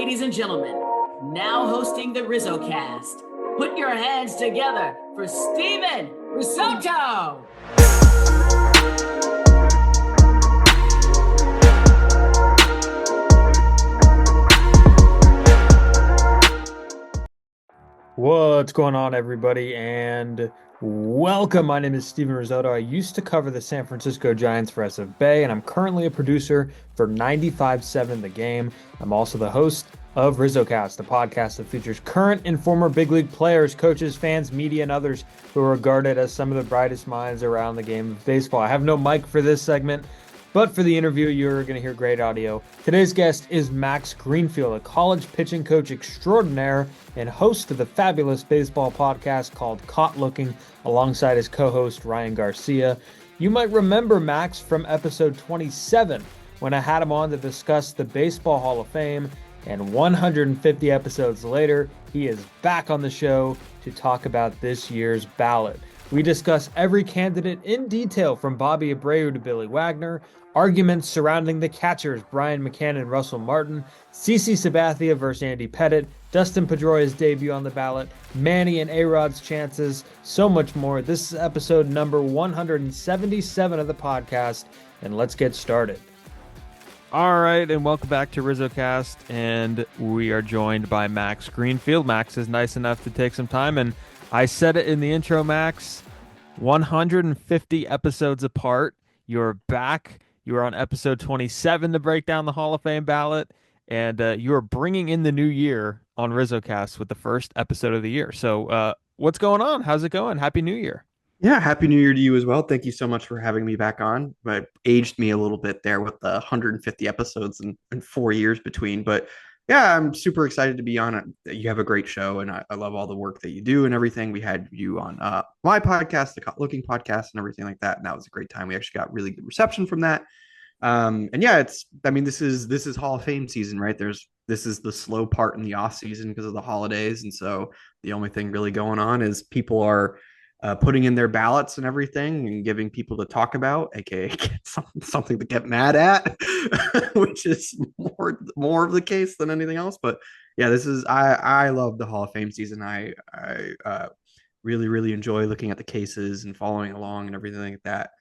ladies and gentlemen, now hosting the RizzoCast, put your hands together for Steven Risotto! What's going on, everybody, and welcome. My name is Steven Risotto. I used to cover the San Francisco Giants for SF Bay, and I'm currently a producer for 95.7 The Game. I'm also the host of RizzoCast, a podcast that features current and former big league players, coaches, fans, media, and others who are regarded as some of the brightest minds around the game of baseball. I have no mic for this segment, but for the interview, you're going to hear great audio. Today's guest is Max Greenfield, a college pitching coach extraordinaire and host of the fabulous baseball podcast called Caught Looking, alongside his co-host Ryan Garcia. You might remember Max from episode 27, when I had him on to discuss the Baseball Hall of Fame, and 150 episodes later, he is back on the show to talk about this year's ballot. We discuss every candidate in detail, from Bobby Abreu to Billy Wagner, arguments surrounding the catchers Brian McCann and Russell Martin, CC Sabathia versus Andy Pettitte, Dustin Pedroia's debut on the ballot, Manny and A-Rod's chances, so much more. This is episode number 177 of the podcast, and let's get started. All right, and welcome back to RizzoCast, and we are joined by Max Greenfield. Max is nice enough to take some time, and I said it in the intro, Max, 150 episodes apart. You're back. You are on episode 27 to break down the Hall of Fame ballot, and you are bringing in the new year on RizzoCast with the first episode of the year. So what's going on? How's it going? Happy New Year. Yeah, Happy New Year to you as well. Thank you so much for having me back on. I aged me a little bit there with the 150 episodes and 4 years between. But yeah, I'm super excited to be on it. You have a great show, and I love all the work that you do and everything. We had you on my podcast, the Caught Looking podcast, and everything like that. And that was a great time. We actually got really good reception from that. And yeah, this is Hall of Fame season, right? This is the slow part in the off season because of the holidays. And so the only thing really going on is people are putting in their ballots and everything and giving people to talk about, aka something to get mad at, which is more of the case than anything else. But yeah, I love the Hall of Fame season. I really enjoy looking at the cases and following along and everything like that.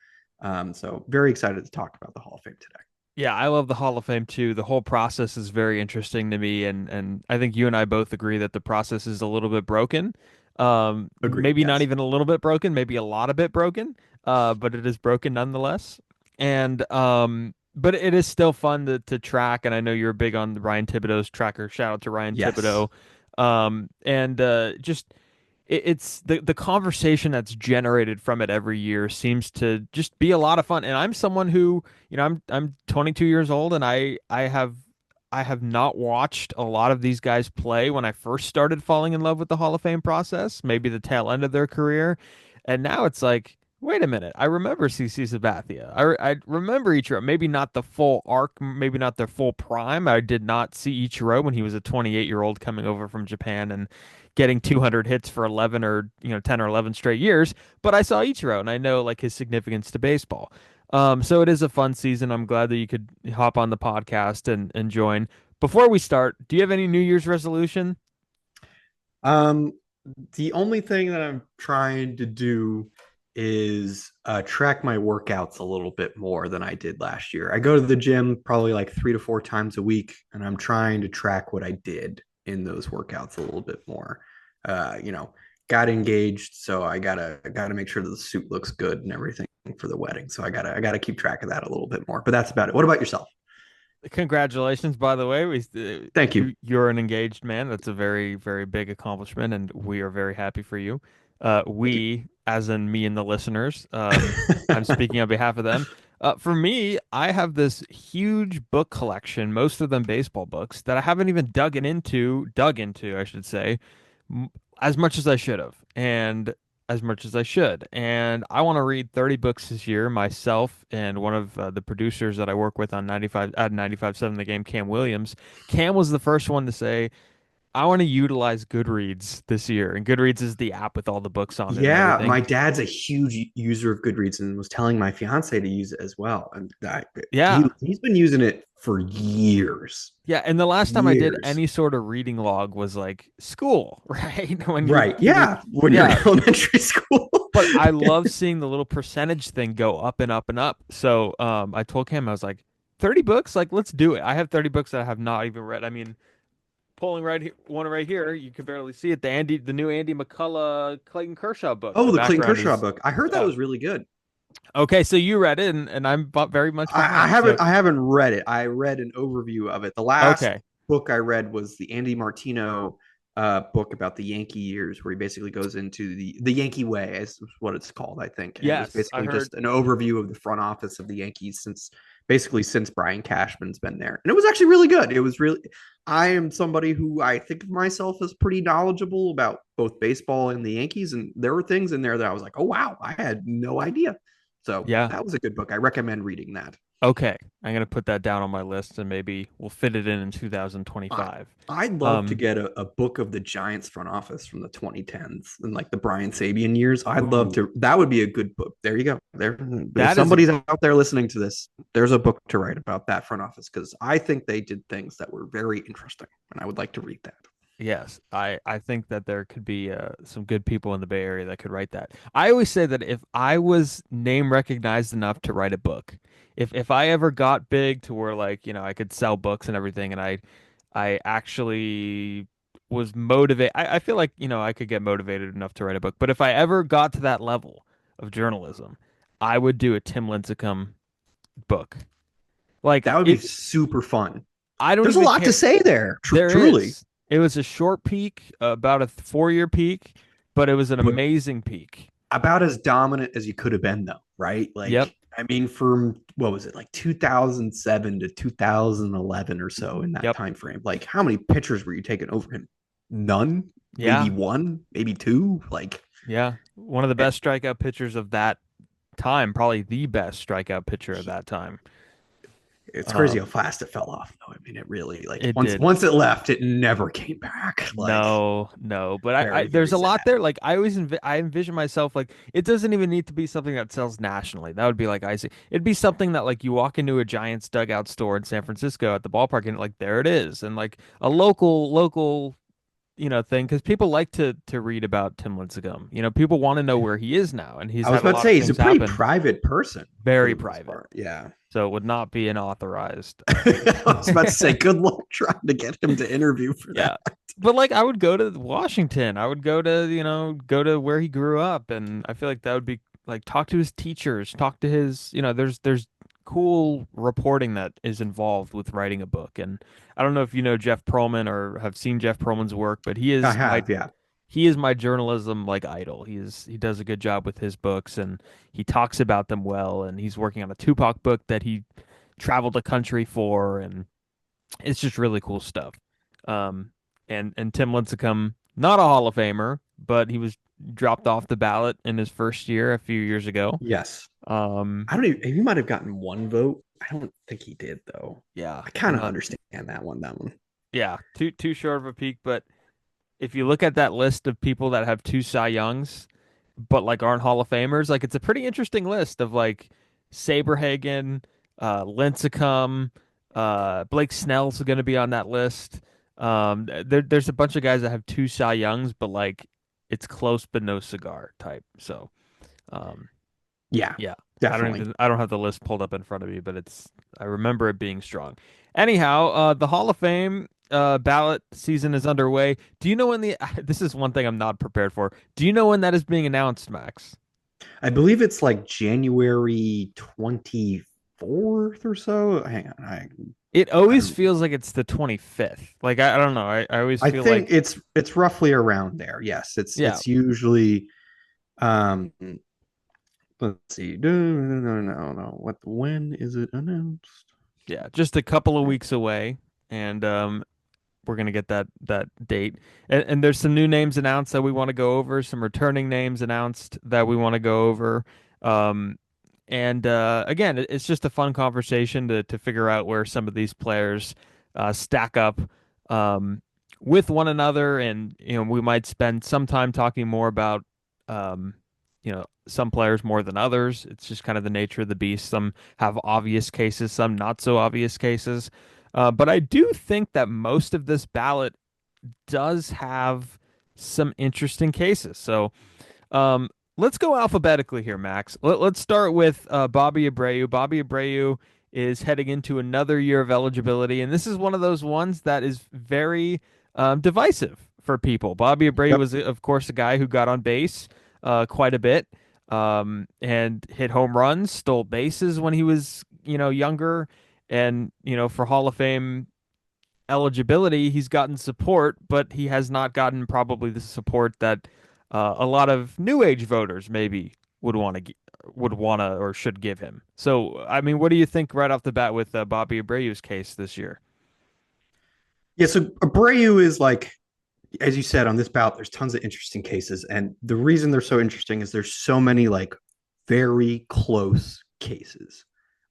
So very excited to talk about the Hall of Fame today. Yeah, I love the Hall of Fame too. The whole process is very interesting to me, and I think you and I both agree that the process is a little bit broken. Agreed. Maybe Yes. not even a little bit broken, maybe a lot of bit broken. But it is broken nonetheless. And but it is still fun to track, and I know you're big on Ryan Thibodeau's tracker. Shout out to Ryan Yes. Thibodeau. And just it's the conversation that's generated from it every year seems to just be a lot of fun. And I'm someone who, I'm 22 years old, and I have not watched a lot of these guys play when I first started falling in love with the Hall of Fame process, maybe the tail end of their career. And now it's like, wait a minute, I remember CC Sabathia. I remember Ichiro, maybe not the full arc, maybe not their full prime. I did not see Ichiro when he was a 28-year-old coming over from Japan and getting 200 hits for 11 or 10 or 11 straight years, but I saw Ichiro, and I know like his significance to baseball. So it is a fun season. I'm glad that you could hop on the podcast and join. Before we start, do you have any New Year's resolution? The only thing that I'm trying to do is track my workouts a little bit more than I did last year. I go to the gym probably like 3 to 4 times a week, and I'm trying to track what I did in those workouts a little bit more. Got engaged, so I gotta make sure that the suit looks good and everything for the wedding. So I gotta keep track of that a little bit more. But that's about it. What about yourself? Congratulations, by the way. Thank you. You're an engaged man. That's a very, very big accomplishment, and we are very happy for you. We, as in me and the listeners, I'm speaking on behalf of them. For me, I have this huge book collection, most of them baseball books, that I haven't even dug into, I should say, as much as I should have, and as much as I should. And I want to read 30 books this year, myself and one of the producers that I work with on 95.7 The Game, Cam Williams. Cam was the first one to say, I want to utilize Goodreads this year, and Goodreads is the app with all the books on it and Yeah, everything. my dad's a huge user of Goodreads and was telling my fiance to use it as well. And Yeah, he's been using it for years. yeah. And the last time I did Years. any sort of reading log was like school, right? When Right. you would, Yeah. When you're in yeah. elementary school. But I love seeing the little percentage thing go up and up and up. So I told Cam, I was like, 30 books, like let's do it. I have 30 books that I have not even read. I mean, pulling right here, one right here, you can barely see it. The new Andy McCullough Clayton Kershaw book. Oh, The the Clayton background Kershaw is book. I heard that yeah. was really good. Okay, so you read it, and I'm very much I behind. So haven't I haven't read it. I read an overview of it. The last okay, book I read was the Andy Martino book about the Yankee years, where he basically goes into the Yankee way, is what it's called, I think. And it was yes, I basically heard. just an overview of the front office of the Yankees since Brian Cashman's been there. And it was actually really good. It was really I am somebody who I think of myself as pretty knowledgeable about both baseball and the Yankees. And there were things in there that I was like, oh wow, I had no idea. So Yeah, that was a good book. I recommend reading that. okay, I'm gonna put that down on my list, and maybe we'll fit it in I, 2025. I'd love to Um, get a book of the Giants front office from the 2010s and like the Brian Sabian years. I'd love ooh, to. That would be a good book. There you go. There, if that is a somebody's out there listening to this, there's a book to write about that front office because I think they did things that were very interesting, and I would like to read that. yes. I think that there could be some good people in the Bay Area that could write that. I always say that if I was name recognized enough to write a book, if I ever got big to where like I could sell books and everything, and I actually was motivated. I feel like, I could get motivated enough to write a book. But if I ever got to that level of journalism, I would do a Tim Lincecum book. Like That would be it, super fun. I don't There's a even lot to care. say there. There Truly, is. It was a short peak, about a 4-year peak, but it was an but amazing peak. about as dominant as you could have been, though, right? Yep. Like, I mean, from what was it, like 2007 to 2011 or so in that Yep. time frame? Like, how many pitchers were you taking over him? None, maybe Yeah. one, maybe two. Like, Yeah. One of the it, best strikeout pitchers of that time, probably the best strikeout pitcher of he, that time. it's crazy how Um, fast it fell off, though. I mean, it really like it once did. once it left, it never came back. Like, No, no, but I very, there's very a lot sad. there. Like I always I envision myself like it doesn't even need to be something that sells nationally. That would be like icing. It'd be something that like you walk into a Giants dugout store in San Francisco at the ballpark and like there it is, and like a local thing because people like to read about Tim Lincecum. People want to know where he is now, and he's I was had a about to lot of say he's a things pretty happen. private person for Very the most private, part. Yeah. so it would not be an authorized. I was about to say, good luck trying to get him to interview for that. Yeah. But like I would go to Washington. I would go to, go to where he grew up, and I feel like that would be like talk to his teachers, talk to his, there's cool reporting that is involved with writing a book. And I don't know if you know Jeff Pearlman or have seen Jeff Pearlman's work, but I have, yeah. he is my journalism like idol. He does a good job with his books, and he talks about them well, and he's working on a Tupac book that he traveled the country for, and it's just really cool stuff. Um, and Tim Lincecum, not a Hall of Famer, but he was dropped off the ballot in his first year a few years ago. Yes. Um, I don't even, he might have gotten one vote. I don't think he did, though. yeah, I kind I'm of not. understand that one. That one. Yeah, too short of a peak. But if you look at that list of people that have two Cy Youngs, but like aren't Hall of Famers, like it's a pretty interesting list of like Saberhagen, Lincecum, Blake Snell's going to be on that list. There's a bunch of guys that have two Cy Youngs, but like it's close but no cigar type. So, um, Yeah, yeah, definitely. I don't have the list pulled up in front of me, but I remember it being strong. Anyhow, the Hall of Fame ballot season is underway. Do you know when the this is one thing I'm not prepared for. Do you know when that is being announced, Max? I believe it's like January 24th or so. Hang on. It I always don't feels like it's the 25th. Like I don't know. I always I feel think like it's roughly around there. Yes, yeah, it's usually um let's see. No. What when is it announced? yeah, just a couple of weeks away, and we're gonna get that date. And there's some new names announced that we want to go over. Some returning names announced that we want to go over. Um, and again, it's just a fun conversation to figure out where some of these players stack up. Um, with one another, and we might spend some time talking more about um, some players more than others. It's just kind of the nature of the beast. Some have obvious cases, some not so obvious cases. But I do think that most of this ballot does have some interesting cases. So um, let's go alphabetically here, Max. Let's start with Bobby Abreu. Bobby Abreu is heading into another year of eligibility, and this is one of those ones that is very divisive for people. Bobby Abreu Yep. was, of course, a guy who got on base quite a bit and hit home runs, stole bases when he was, younger, and for Hall of Fame eligibility, he's gotten support, but he has not gotten probably the support that a lot of new age voters maybe would want to or should give him. So, I mean, what do you think right off the bat with Bobby Abreu's case this year? Yeah, so Abreu is like, as you said, on this bout, there's tons of interesting cases. And the reason they're so interesting is there's so many like very close cases.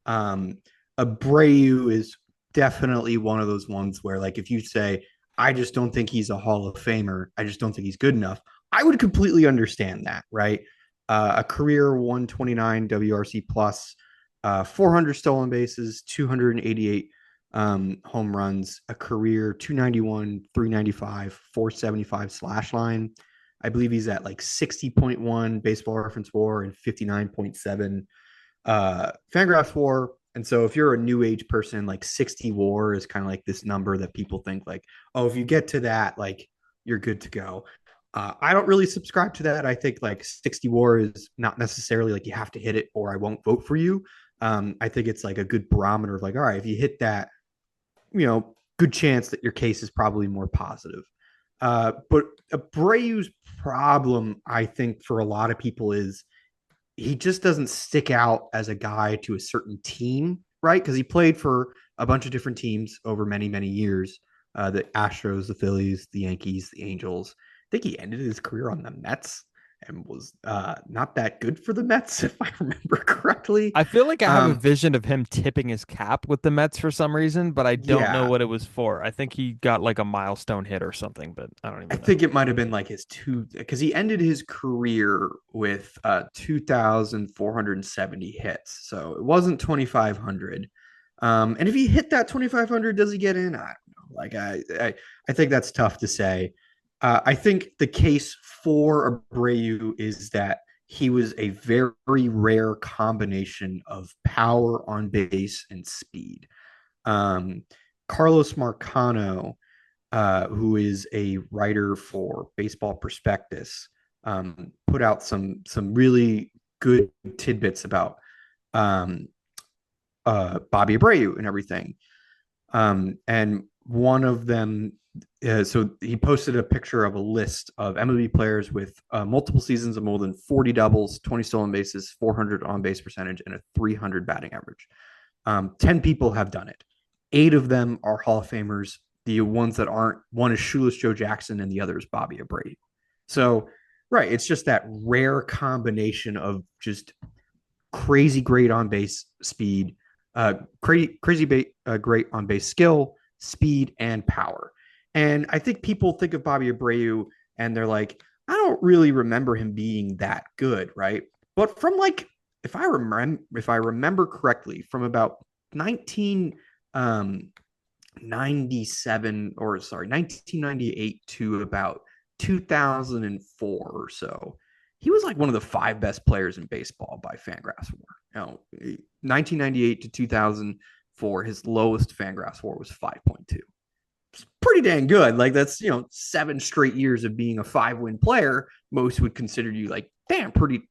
Um, Abreu is definitely one of those ones where, like, if you say, I just don't think he's a Hall of Famer, I just don't think he's good enough, I would completely understand that, right? A career 129 WRC plus, 400 stolen bases, 288 home runs, a career 291, 395, 475 slash line. I believe he's at like 60.1 baseball reference war and 59.7 Fangraphs war. And so if you're a new age person, like 60 war is kind of like this number that people think like, oh, if you get to that, like you're good to go. I don't really subscribe to that. I think like 60 war is not necessarily like you have to hit it or I won't vote for you. I think it's like a good barometer of like, all right, if you hit that, good chance that your case is probably more positive. But Abreu's problem, I think, for a lot of people is he just doesn't stick out as a guy to a certain team, right? Because he played for a bunch of different teams over many, many years. The Astros, the Phillies, the Yankees, the Angels. I think he ended his career on the Mets and was not that good for the Mets, if I remember correctly. I feel like I have a Um, vision of him tipping his cap with the Mets for some reason, but I don't know yeah, what it was for. I think he got like a milestone hit or something, but I don't I even know. think it might have been like his two because he ended his career with 2,470 hits. So it wasn't 2,500. And if he hit that 2,500, does he get in? I don't know. Like I think that's tough to say. I think the case for Abreu is that he was a very rare combination of power on base and speed. Um, Carlos Marcano, who is a writer for Baseball Prospectus, put out some really good tidbits about um, Bobby Abreu and everything. And one of them, so he posted a picture of a list of MLB players with multiple seasons of more than 40 doubles, 20 stolen bases, 400 on base percentage, and a 300 batting average. 10 people have done it. 8 of them are Hall of Famers. The ones that aren't, one is Shoeless Joe Jackson and the other is Bobby Abreu. So, right, it's just that rare combination of just crazy great on base speed, great on base skill, speed, and power. And I think people think of Bobby Abreu and they're like, I don't really remember him being that good, right? But from like, if I remember correctly, from about 1997 or sorry 1998 to about 2004 or so, he was like one of the 5 best players in baseball by Fangraphs WAR. 1998 to 2004, his lowest Fangraphs WAR was 5.2. It's pretty dang good. Like that's 7 straight years of being a 5-win player. Most would consider you like damn pretty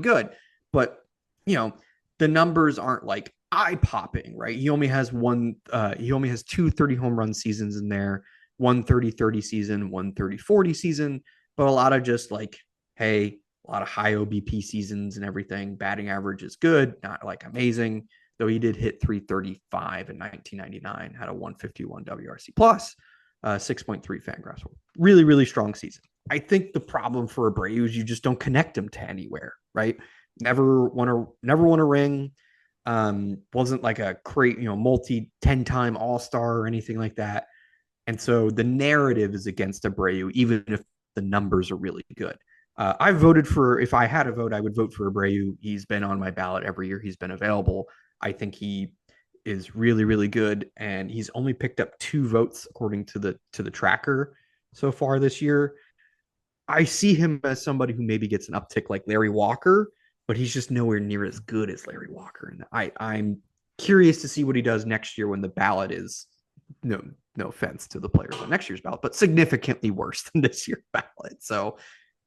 good, but the numbers aren't like eye popping, right? He only has two 30 home run seasons in there, one 30-30 season, one 30-40 season, but a lot of just like, hey, a lot of high OBP seasons and everything. Batting average is good, not like amazing, though he did hit 335 in 1999, had a 151 WRC plus, 6.3 Fangraphs. Really, really strong season. I think the problem for Abreu is you just don't connect him to anywhere, right? Never won a ring. Wasn't like a multi 10-time all-star or anything like that. And so the narrative is against Abreu, even if the numbers are really good. I voted for, if I had a vote, I would vote for Abreu. He's been on my ballot every year he's been available. I think he is really, really good, and he's only picked up 2 votes according to the tracker so far this year. I see him as somebody who maybe gets an uptick like Larry Walker, but he's just nowhere near as good as Larry Walker. And I'm curious to see what he does next year when the ballot is, no offense to the players on next year's ballot, but significantly worse than this year's ballot. So,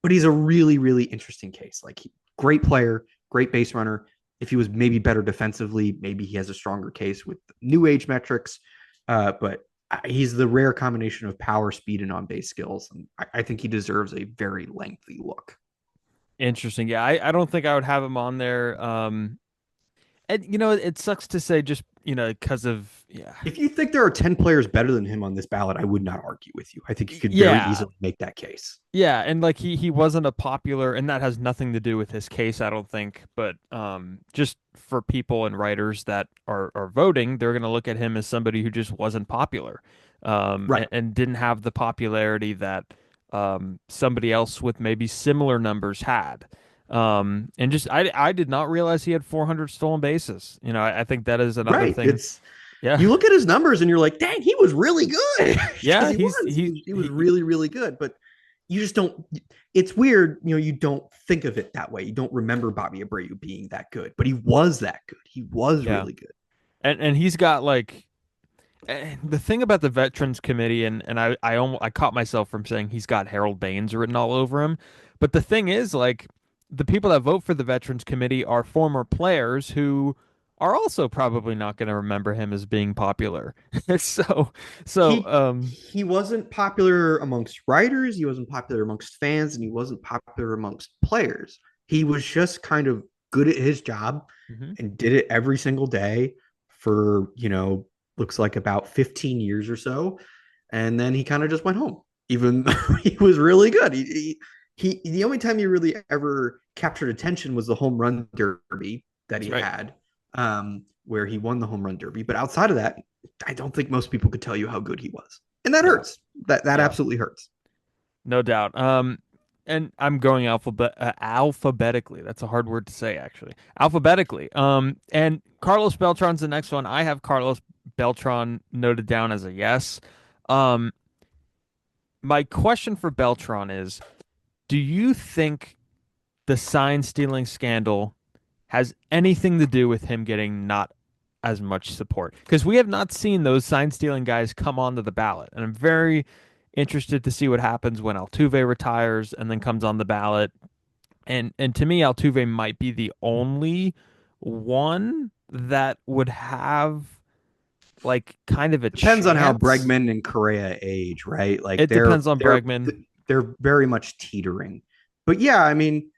but he's a really, really interesting case. Like, great player, great base runner. If he was maybe better defensively, maybe he has a stronger case with new age metrics. But he's the rare combination of power, speed, and on-base skills. And I think he deserves a very lengthy look. Interesting. Yeah, I don't think I would have him on there. And it sucks to say, just because of If you think there are 10 players better than him on this ballot, I would not argue with you. I think you could very easily make that case. Yeah, and like he wasn't a popular, and that has nothing to do with his case, I don't think. But just for people and writers that are voting, they're going to look at him as somebody who just wasn't popular, Right. and didn't have the popularity that somebody else with maybe similar numbers had. And just I did not realize he had 400 stolen bases. I think that is another Right. thing. You look at his numbers and you're like, dang, he was really good. Yeah, he was really, really good. But you just don't. It's weird, you don't think of it that way. You don't remember Bobby Abreu being that good, but he was that good. He was really good. And he's got like the thing about the Veterans Committee, and I caught myself from saying he's got Harold Baines written all over him. But the thing is, like, the people that vote for the Veterans Committee are former players who are also probably not going to remember him as being popular. He wasn't popular amongst writers, he wasn't popular amongst fans, and he wasn't popular amongst players. He was just kind of good at his job and did it every single day for, looks like about 15 years or so. And then he kind of just went home, even though he was really good. He the only time he really ever captured attention was the home run derby that he had, where he won the home run derby. But outside of that, I don't think most people could tell you how good he was. And that hurts. That absolutely hurts. No doubt. And I'm going alphabetically. That's a hard word to say, actually. Alphabetically. And Carlos Beltran's the next one. I have Carlos Beltran noted down as a yes. My question for Beltran is, do you think the sign stealing scandal has anything to do with him getting not as much support? Because we have not seen those sign stealing guys come onto the ballot. And I'm very interested to see what happens when Altuve retires and then comes on the ballot. And to me, Altuve might be the only one that would have like kind of a depends on how chance. Bregman and Correa age, right? Like, it depends on Bregman. They're very much teetering. But yeah, I mean,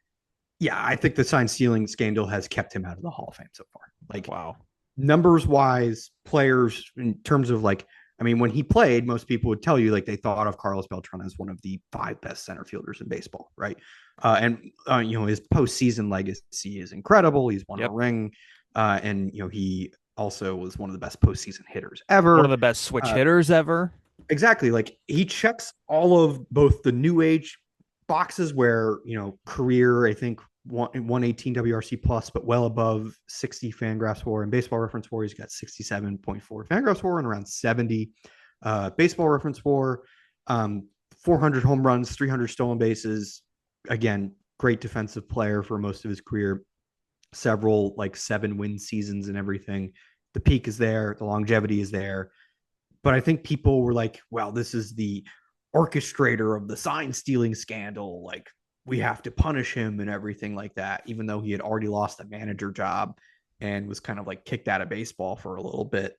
I think the sign stealing scandal has kept him out of the Hall of Fame so far. Like, wow. Numbers wise, players in terms of like, I mean, when he played, most people would tell you like they thought of Carlos Beltran as one of the 5 best center fielders in baseball, right? And his postseason legacy is incredible. He's won a ring, and he also was one of the best postseason hitters ever. One of the best switch hitters ever. Exactly. Like, he checks all of both the new age boxes where, career, I think 118 WRC plus, but well above 60 Fangraphs WAR and Baseball Reference WAR. He's got 67.4 Fangraphs WAR and around 70 Baseball Reference WAR, 400 home runs, 300 stolen bases. Again, great defensive player for most of his career, several like 7-win seasons and everything. The peak is there. The longevity is there. But I think people were like, well, this is the orchestrator of the sign stealing scandal. Like, we have to punish him and everything like that, even though he had already lost a manager job and was kind of like kicked out of baseball for a little bit.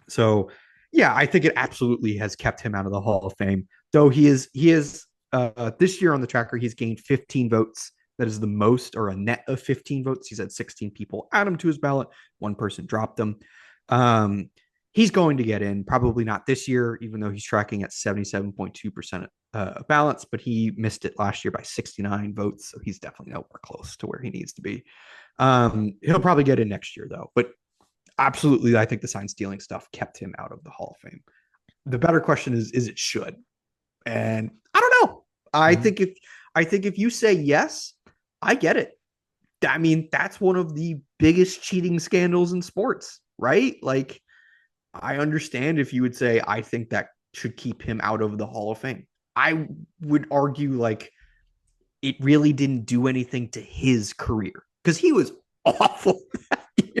So yeah, I think it absolutely has kept him out of the Hall of Fame, though he is this year on the tracker, he's gained 15 votes. That is the most, or a net of 15 votes. He's had 16 people add him to his ballot. One person dropped him. He's going to get in, probably not this year, even though he's tracking at 77.2% balance, but he missed it last year by 69 votes. So he's definitely nowhere close to where he needs to be. He'll probably get in next year though, but absolutely, I think the sign stealing stuff kept him out of the Hall of Fame. The better question is it should? And I don't know. I Mhm. think if you say yes, I get it. I mean, that's one of the biggest cheating scandals in sports, right? Like, I understand if you would say, I think that should keep him out of the Hall of Fame. I would argue, like, it really didn't do anything to his career because he was awful.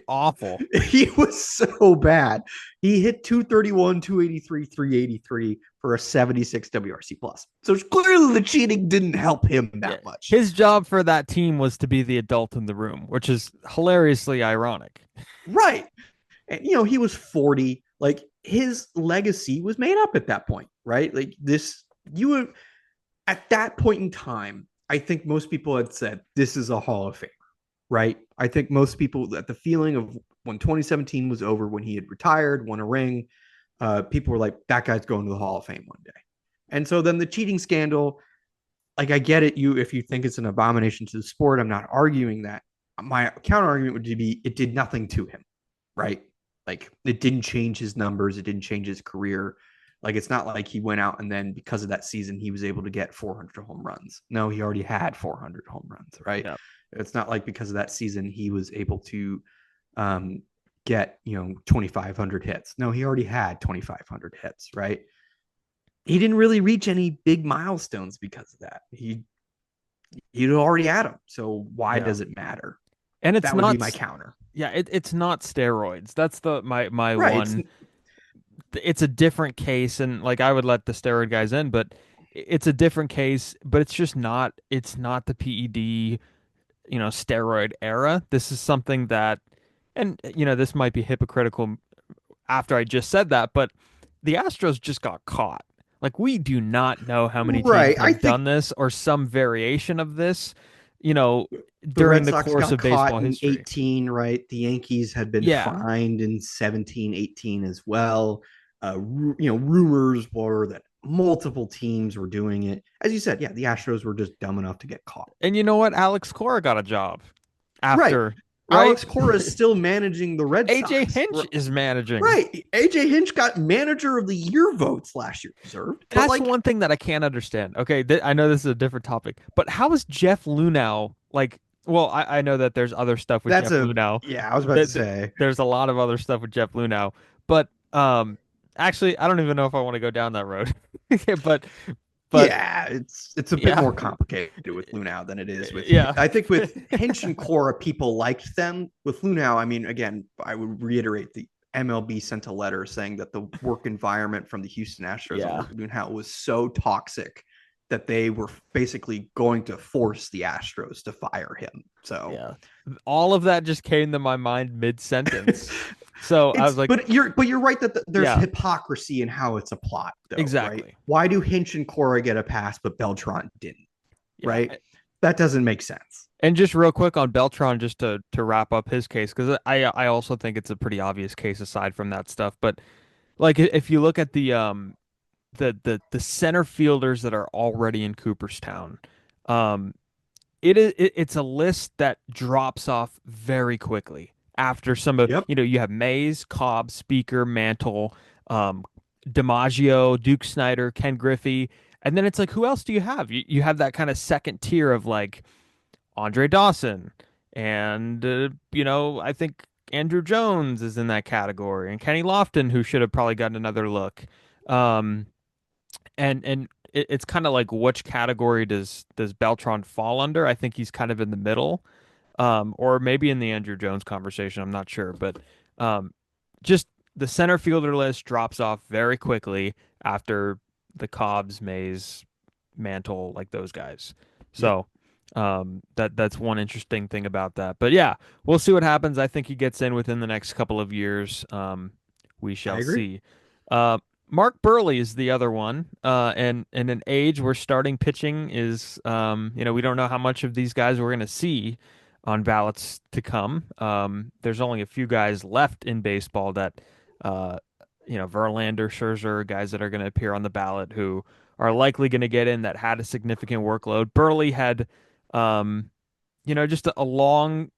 Awful. He was so bad. He hit 231, 283, 383 for a 76 WRC plus. So clearly the cheating didn't help him Yeah. that much. His job for that team was to be the adult in the room, which is hilariously ironic. Right. And he was 40. Like his legacy was made up at that point, right? Like at that point in time, I think most people had said this is a Hall of Famer, right? I think most people that the feeling of when 2017 was over, when he had retired, won a ring, people were like, that guy's going to the Hall of Fame one day. And so then the cheating scandal, like I get it, if you think it's an abomination to the sport, I'm not arguing that. My counter argument would be it did nothing to him, right? Like it didn't change his numbers, it didn't change his career. Like it's not like he went out and then because of that season he was able to get 400 home runs. No, he already had 400 home runs, right? Yeah. It's not like because of that season he was able to get 2,500 hits. No, he already had 2,500 hits, right? He didn't really reach any big milestones because of that. He'd already had them. So why does it matter? And it's that would not be my counter. Yeah, it's not steroids. That's my Right, one. It's a different case, and like I would let the steroid guys in, but it's a different case. But it's just not. It's not the PED, steroid era. This is something that, and this might be hypocritical after I just said that, but the Astros just got caught. Like we do not know how many teams right. I have think done this or some variation of this, you know, the during Red the Sox course got of caught baseball in history. 18, right? The Yankees had been Yeah. fined in 17, 18 as well. Rumors were that multiple teams were doing it. As you said, yeah, the Astros were just dumb enough to get caught. And you know what? Alex Cora got a job Right. after, right? Alex Cora is still managing the Red AJ Sox. Hinch is managing. Right. AJ Hinch got manager of the year votes last year. Deserved. But That's one thing that I can't understand. Okay, I know this is a different topic, but how is Jeff Lunau like? Well, I know that there's other stuff with Jeff Lunau. I was about to say. There's a lot of other stuff with Jeff Lunau, but actually, I don't even know if I want to go down that road. but yeah, it's a bit more complicated with Lunau than it is with. I think with Hinch and Cora, people liked them. With Lunau, I mean, again, I would reiterate the MLB sent a letter saying that the work environment from the Houston Astros under Lunau was so toxic that they were basically going to force the Astros to fire him. So all of that just came to my mind mid-sentence. So I was like, but you're right that there's hypocrisy in how it's applied. Though, exactly. Right? Why do Hinch and Cora get a pass, but Beltran didn't? Right? That doesn't make sense. And just real quick on Beltran, just to wrap up his case, because I also think it's a pretty obvious case aside from that stuff. But like if you look at the center fielders that are already in Cooperstown, it's a list that drops off very quickly after some of you have Mays, Cobb, Speaker, Mantle, DiMaggio, Duke Snyder, Ken Griffey, and then it's like who else do you have? You have that kind of second tier of like Andre Dawson, and I think Andrew Jones is in that category, and Kenny Lofton, who should have probably gotten another look. And it's kind of like which category does Beltran fall under? I think he's kind of in the middle, or maybe in the Andrew Jones conversation. I'm not sure, but just the center fielder list drops off very quickly after the Cobbs, Mays, Mantle, like those guys. So that's one interesting thing about that. But yeah, we'll see what happens. I think he gets in within the next couple of years. We shall see. Mark Burley is the other one, and in an age where starting pitching is, we don't know how much of these guys we're going to see on ballots to come. There's only a few guys left in baseball that, Verlander, Scherzer, guys that are going to appear on the ballot who are likely going to get in that had a significant workload. Burley had, just a long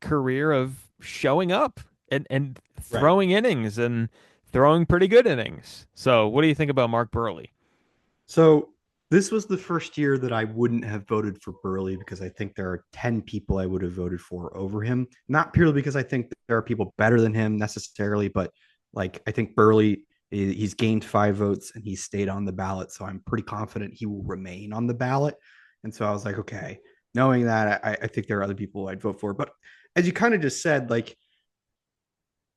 career of showing up and throwing innings and throwing pretty good innings. So what do you think about Mark Burley? So this was the first year that I wouldn't have voted for Burley because I think there are 10 people I would have voted for over him. Not purely because I think there are people better than him necessarily, but like I think Burley, he's gained 5 votes and he's stayed on the ballot. So I'm pretty confident he will remain on the ballot. And so I was like, okay, knowing that, I think there are other people I'd vote for. But as you kind of just said, like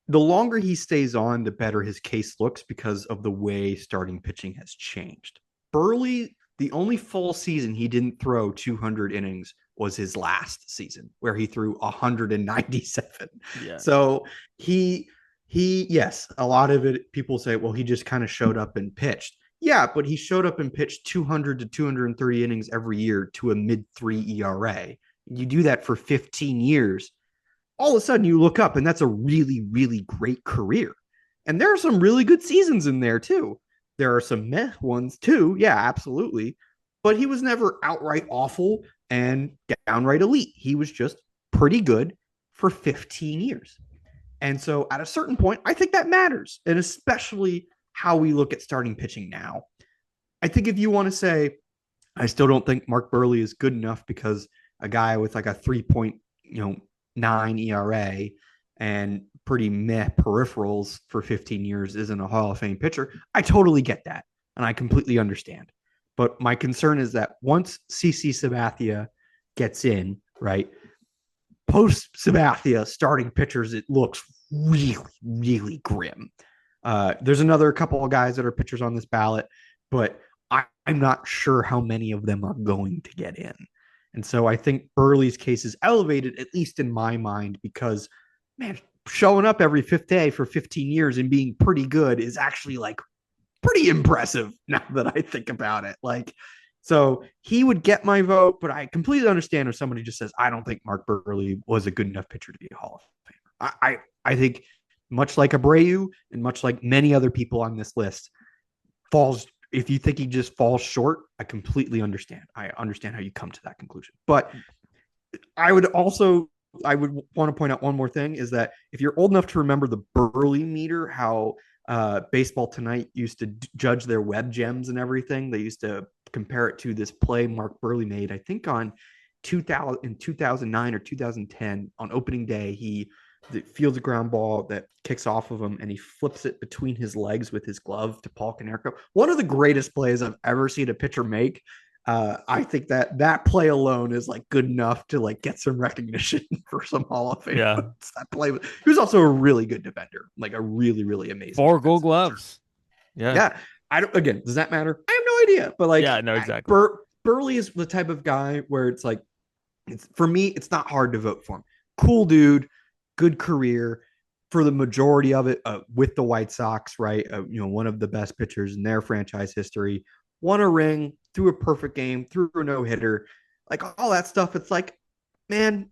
the longer he stays on, the better his case looks because of the way starting pitching has changed. Burley, the only full season he didn't throw 200 innings was his last season, where he threw 197. Yeah. So yes, a lot of it, people say, well, he just kind of showed up and pitched. Yeah, but he showed up and pitched 200 to 230 innings every year to a mid-3 ERA. You do that for 15 years. All of a sudden you look up and that's a really, really great career. And there are some really good seasons in there too. There are some meh ones too. Yeah, absolutely. But he was never outright awful and downright elite. He was just pretty good for 15 years. And so at a certain point, I think that matters. And especially how we look at starting pitching now. I think if you want to say, I still don't think Mark Burley is good enough because a guy with like a 3.9 ERA and pretty meh peripherals for 15 years isn't a Hall of Fame pitcher. I totally get that. And I completely understand. But my concern is that once CC Sabathia gets in, right, post Sabathia starting pitchers, it looks really, really grim. There's another couple of guys that are pitchers on this ballot, but I'm not sure how many of them are going to get in. And so I think Burley's case is elevated, at least in my mind, because, man, showing up every fifth day for 15 years and being pretty good is actually like pretty impressive now that I think about it. Like, so he would get my vote, but I completely understand if somebody just says, I don't think Mark Burley was a good enough pitcher to be a Hall of Famer. I think much like Abreu and much like many other people on this list, if you think he just falls short, I completely understand. I understand how you come to that conclusion. But I would want to point out one more thing is that if you're old enough to remember the Burley meter, how Baseball Tonight used to judge their web gems and everything, they used to compare it to this play Mark Burley made, I think in 2009 or 2010 on opening day. He fields a ground ball that kicks off of him and he flips it between his legs with his glove to Paul Konerko. One of the greatest plays I've ever seen a pitcher make. I think that play alone is like good enough to like get some recognition for some Hall of Fame. Yeah. That play, he was also a really good defender, like a really, really amazing 4 Gold Gloves. Pitcher. Yeah. Again, does that matter? I have no idea, but like, yeah, no, exactly. Burley is the type of guy where it's like, for me, it's not hard to vote for him. Cool dude, good career for the majority of it with the White Sox, right? One of the best pitchers in their franchise history, won a ring, threw a perfect game, threw a no-hitter, like all that stuff. It's like, man,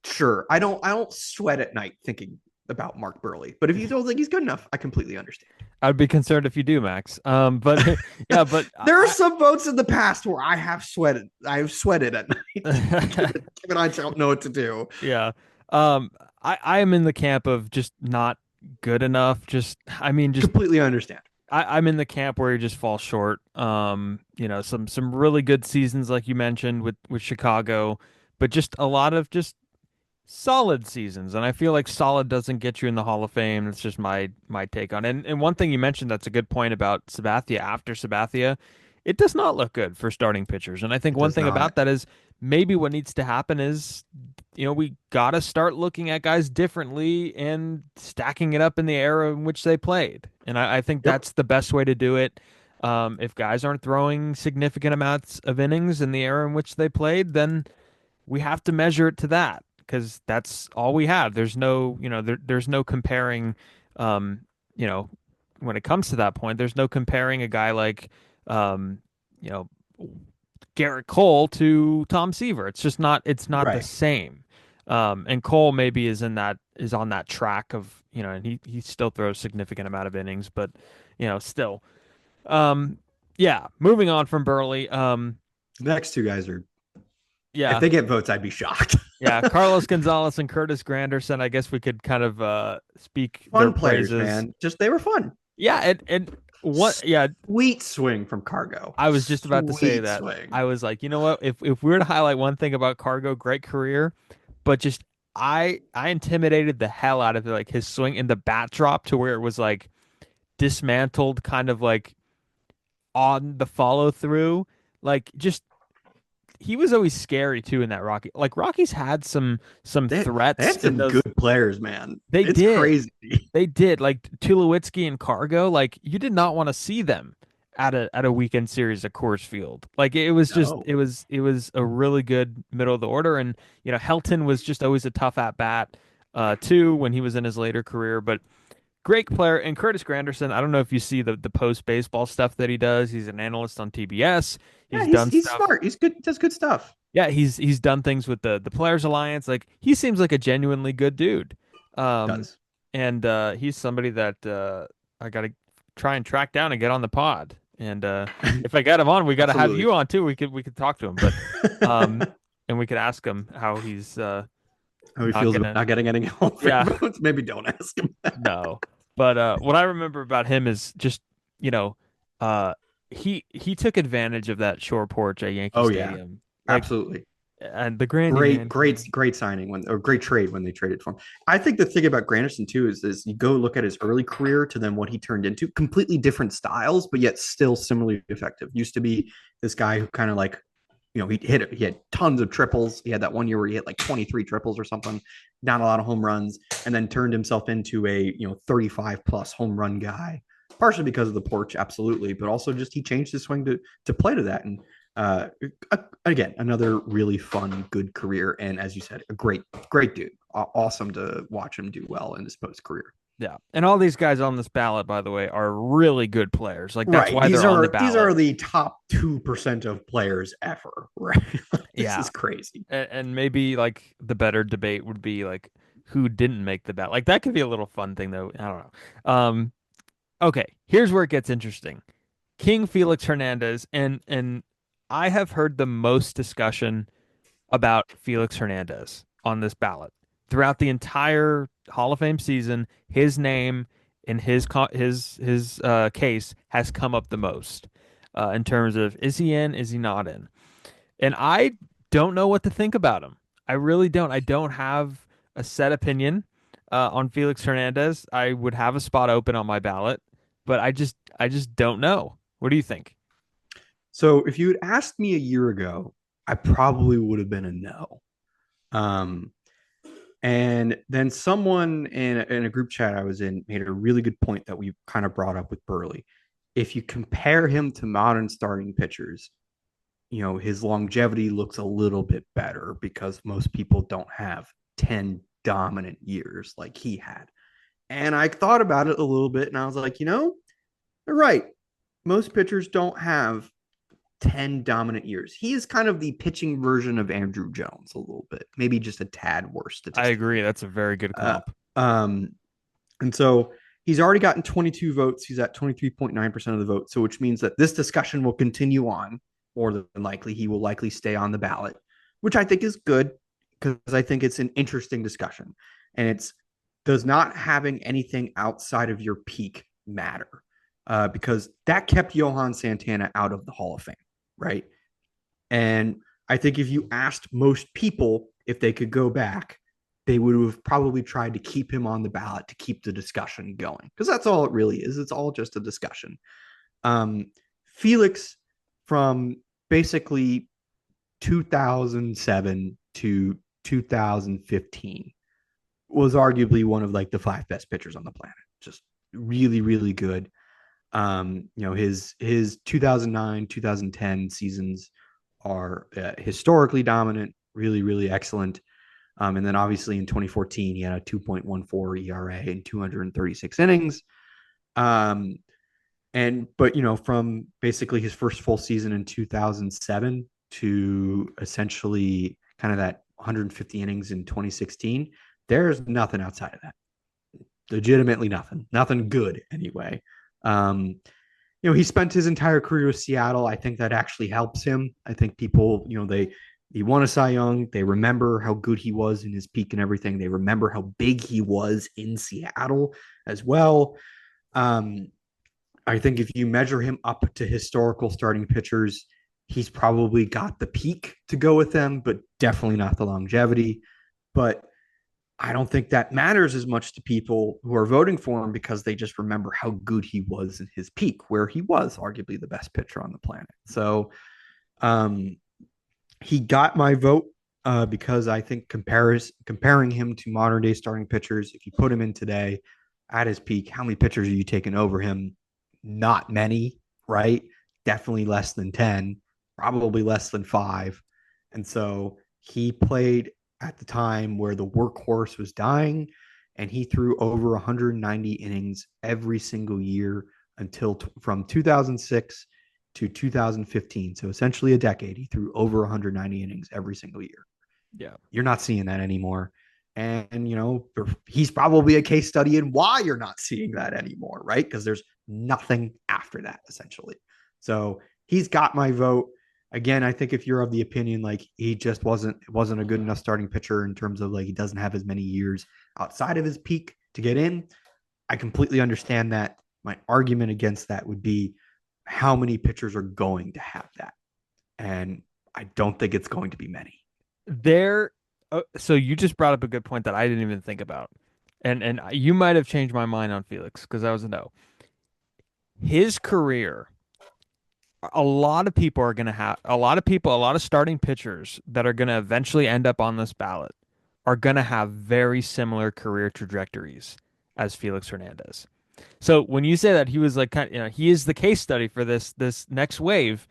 sure. I don't sweat at night thinking about Mark Burley, but if you don't think he's good enough, I completely understand. I'd be concerned if you do, Max. But yeah, but there are some votes in the past where I have sweated. I've sweated at night. Given I don't know what to do. Yeah. I am in the camp of just not good enough. Just completely understand. I'm in the camp where he just falls short. Some really good seasons like you mentioned with Chicago, but just a lot of just solid seasons. And I feel like solid doesn't get you in the Hall of Fame. It's just my take on it. And one thing you mentioned that's a good point about Sabathia. After Sabathia, it does not look good for starting pitchers. And I think one thing about that is maybe what needs to happen is, we got to start looking at guys differently and stacking it up in the era in which they played. And I think that's the best way to do it. If guys aren't throwing significant amounts of innings in the era in which they played, then we have to measure it to that because that's all we have. There's no, there's no comparing, when it comes to that point, there's no comparing a guy like, Garrett Cole to Tom Seaver. It's just not, the same. And Cole maybe is on that track of, and he still throws significant amount of innings, but, still. Yeah. Moving on from Burley. The next two guys are Yeah. If they get votes, I'd be shocked. Yeah, Carlos Gonzalez and Curtis Granderson. I guess we could kind of speak Fun their players, praises. man. Just they were fun. Yeah, and what? Yeah, Sweet swing from Cargo. I was just about to say Sweet that. swing. I was like, you know what? If we were to highlight one thing about Cargo, great career, but just I intimidated the hell out of it, like his swing in the bat drop to where it was like dismantled, kind of like on the follow through, like just he was always scary too in that Rocky. Like Rockies had some threats. They had some good players, man. It's did. Crazy. They did. Like Tulowitzki and Cargo. Like you did not want to see them at a weekend series at Coors Field. Like it was just it was a really good middle of the order. And Helton was just always a tough at bat too when he was in his later career. But great player. And Curtis Granderson, I don't know if you see the post baseball stuff that he does. He's an analyst on TBS. He's smart. He's good. Does good stuff. Yeah, he's done things with the Players Alliance. Like he seems like a genuinely good dude. Does. And he's somebody that I got to try and track down and get on the pod. And if I get him on, we got to have you on too. We could talk to him, but and we could ask him how he's how he feels about not getting any home votes. Maybe don't ask him. No, but what I remember about him is just he took advantage of that shore porch at Yankee Stadium. Yeah. Absolutely. And the great signing great trade when they traded for him. I think the thing about Granderson too is you go look at his early career to then what he turned into, completely different styles, but yet still similarly effective. Used to be this guy who kind of like, he had tons of triples. He had that one year where he hit like 23 triples or something, not a lot of home runs, and then turned himself into a 35 plus home run guy, partially because of the porch, absolutely, but also just he changed his swing to play to that. And again, another really fun, good career. And as you said, a great dude. Awesome to watch him do well in his post career. Yeah. And all these guys on this ballot, by the way, are really good players. Like that's why they're on the ballot. These are the top 2% of players ever. Right. This is crazy. And maybe like the better debate would be like who didn't make the ballot. Like that could be a little fun thing though. I don't know. Okay. Here's where it gets interesting. King Felix Hernandez and I have heard the most discussion about Felix Hernandez on this ballot throughout the entire Hall of Fame season. His name in his case has come up the most in terms of is he in, is he not in? And I don't know what to think about him. I really don't. I don't have a set opinion on Felix Hernandez. I would have a spot open on my ballot, but I just don't know. What do you think? So if you had asked me a year ago, I probably would have been a no. And then someone in a group chat I was in made a really good point that we kind of brought up with Burley. If you compare him to modern starting pitchers, his longevity looks a little bit better because most people don't have 10 dominant years like he had. And I thought about it a little bit and I was like, they're right. Most pitchers don't have 10 dominant years. He is kind of the pitching version of Andrew Jones a little bit, maybe just a tad worse. I agree. That's a very good comp. And so he's already gotten 22 votes. He's at 23.9% of the vote. So which means that this discussion will continue on. More than likely, he will likely stay on the ballot, which I think is good because I think it's an interesting discussion. And does not having anything outside of your peak matter because that kept Johan Santana out of the Hall of Fame. Right. And I think if you asked most people if they could go back, they would have probably tried to keep him on the ballot to keep the discussion going because that's all it really is. It's all just a discussion. Felix from basically 2007 to 2015 was arguably one of like the 5 best pitchers on the planet. Just really, really good. His 2009, 2010 seasons are historically dominant, really, really excellent. And then obviously in 2014, he had a 2.14 ERA in 236 innings. But from basically his first full season in 2007 to essentially kind of that 150 innings in 2016, there's nothing outside of that. Legitimately nothing good anyway. He spent his entire career with Seattle. I think that actually helps him. I think people, He won a Cy Young. They remember how good he was in his peak and everything. They remember how big he was in Seattle as well. Um, I think if you measure him up to historical starting pitchers, he's probably got the peak to go with them, but definitely not the longevity. But I don't think that matters as much to people who are voting for him because they just remember how good he was in his peak, where he was arguably the best pitcher on the planet. So um, he got my vote because I think comparing him to modern day starting pitchers, if you put him in today at his peak, how many pitchers are you taking over him? Not many, right? Definitely less than 10, probably less than 5. And so he played at the time where the workhorse was dying, and he threw over 190 innings every single year until from 2006 to 2015. So essentially a decade. He threw over 190 innings every single year. Yeah. You're not seeing that anymore. And, he's probably a case study in why you're not seeing that anymore, right? Because there's nothing after that, essentially. So he's got my vote. Again, I think if you're of the opinion like he just wasn't a good enough starting pitcher in terms of like he doesn't have as many years outside of his peak to get in, I completely understand that. My argument against that would be how many pitchers are going to have that. And I don't think it's going to be many. So you just brought up a good point that I didn't even think about. And you might have changed my mind on Felix because I was a no. His career, a lot of people are going to have a lot of starting pitchers that are going to eventually end up on this ballot are going to have very similar career trajectories as Felix Hernandez. So when you say that he was like he is the case study for this next wave,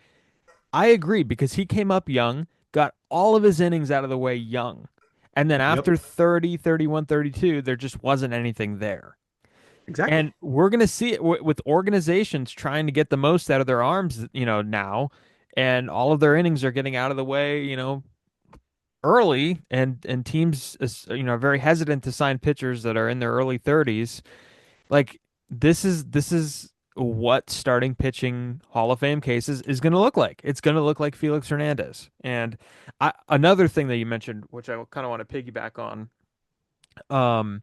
I agree because he came up young, got all of his innings out of the way young. And then after 30, 31, 32, there just wasn't anything there. Exactly. And we're going to see it with organizations trying to get the most out of their arms, now, and all of their innings are getting out of the way, early, and teams, are very hesitant to sign pitchers that are in their early 30s. Like this is what starting pitching Hall of Fame cases is going to look like. It's going to look like Felix Hernandez. And another thing that you mentioned, which I kind of want to piggyback on,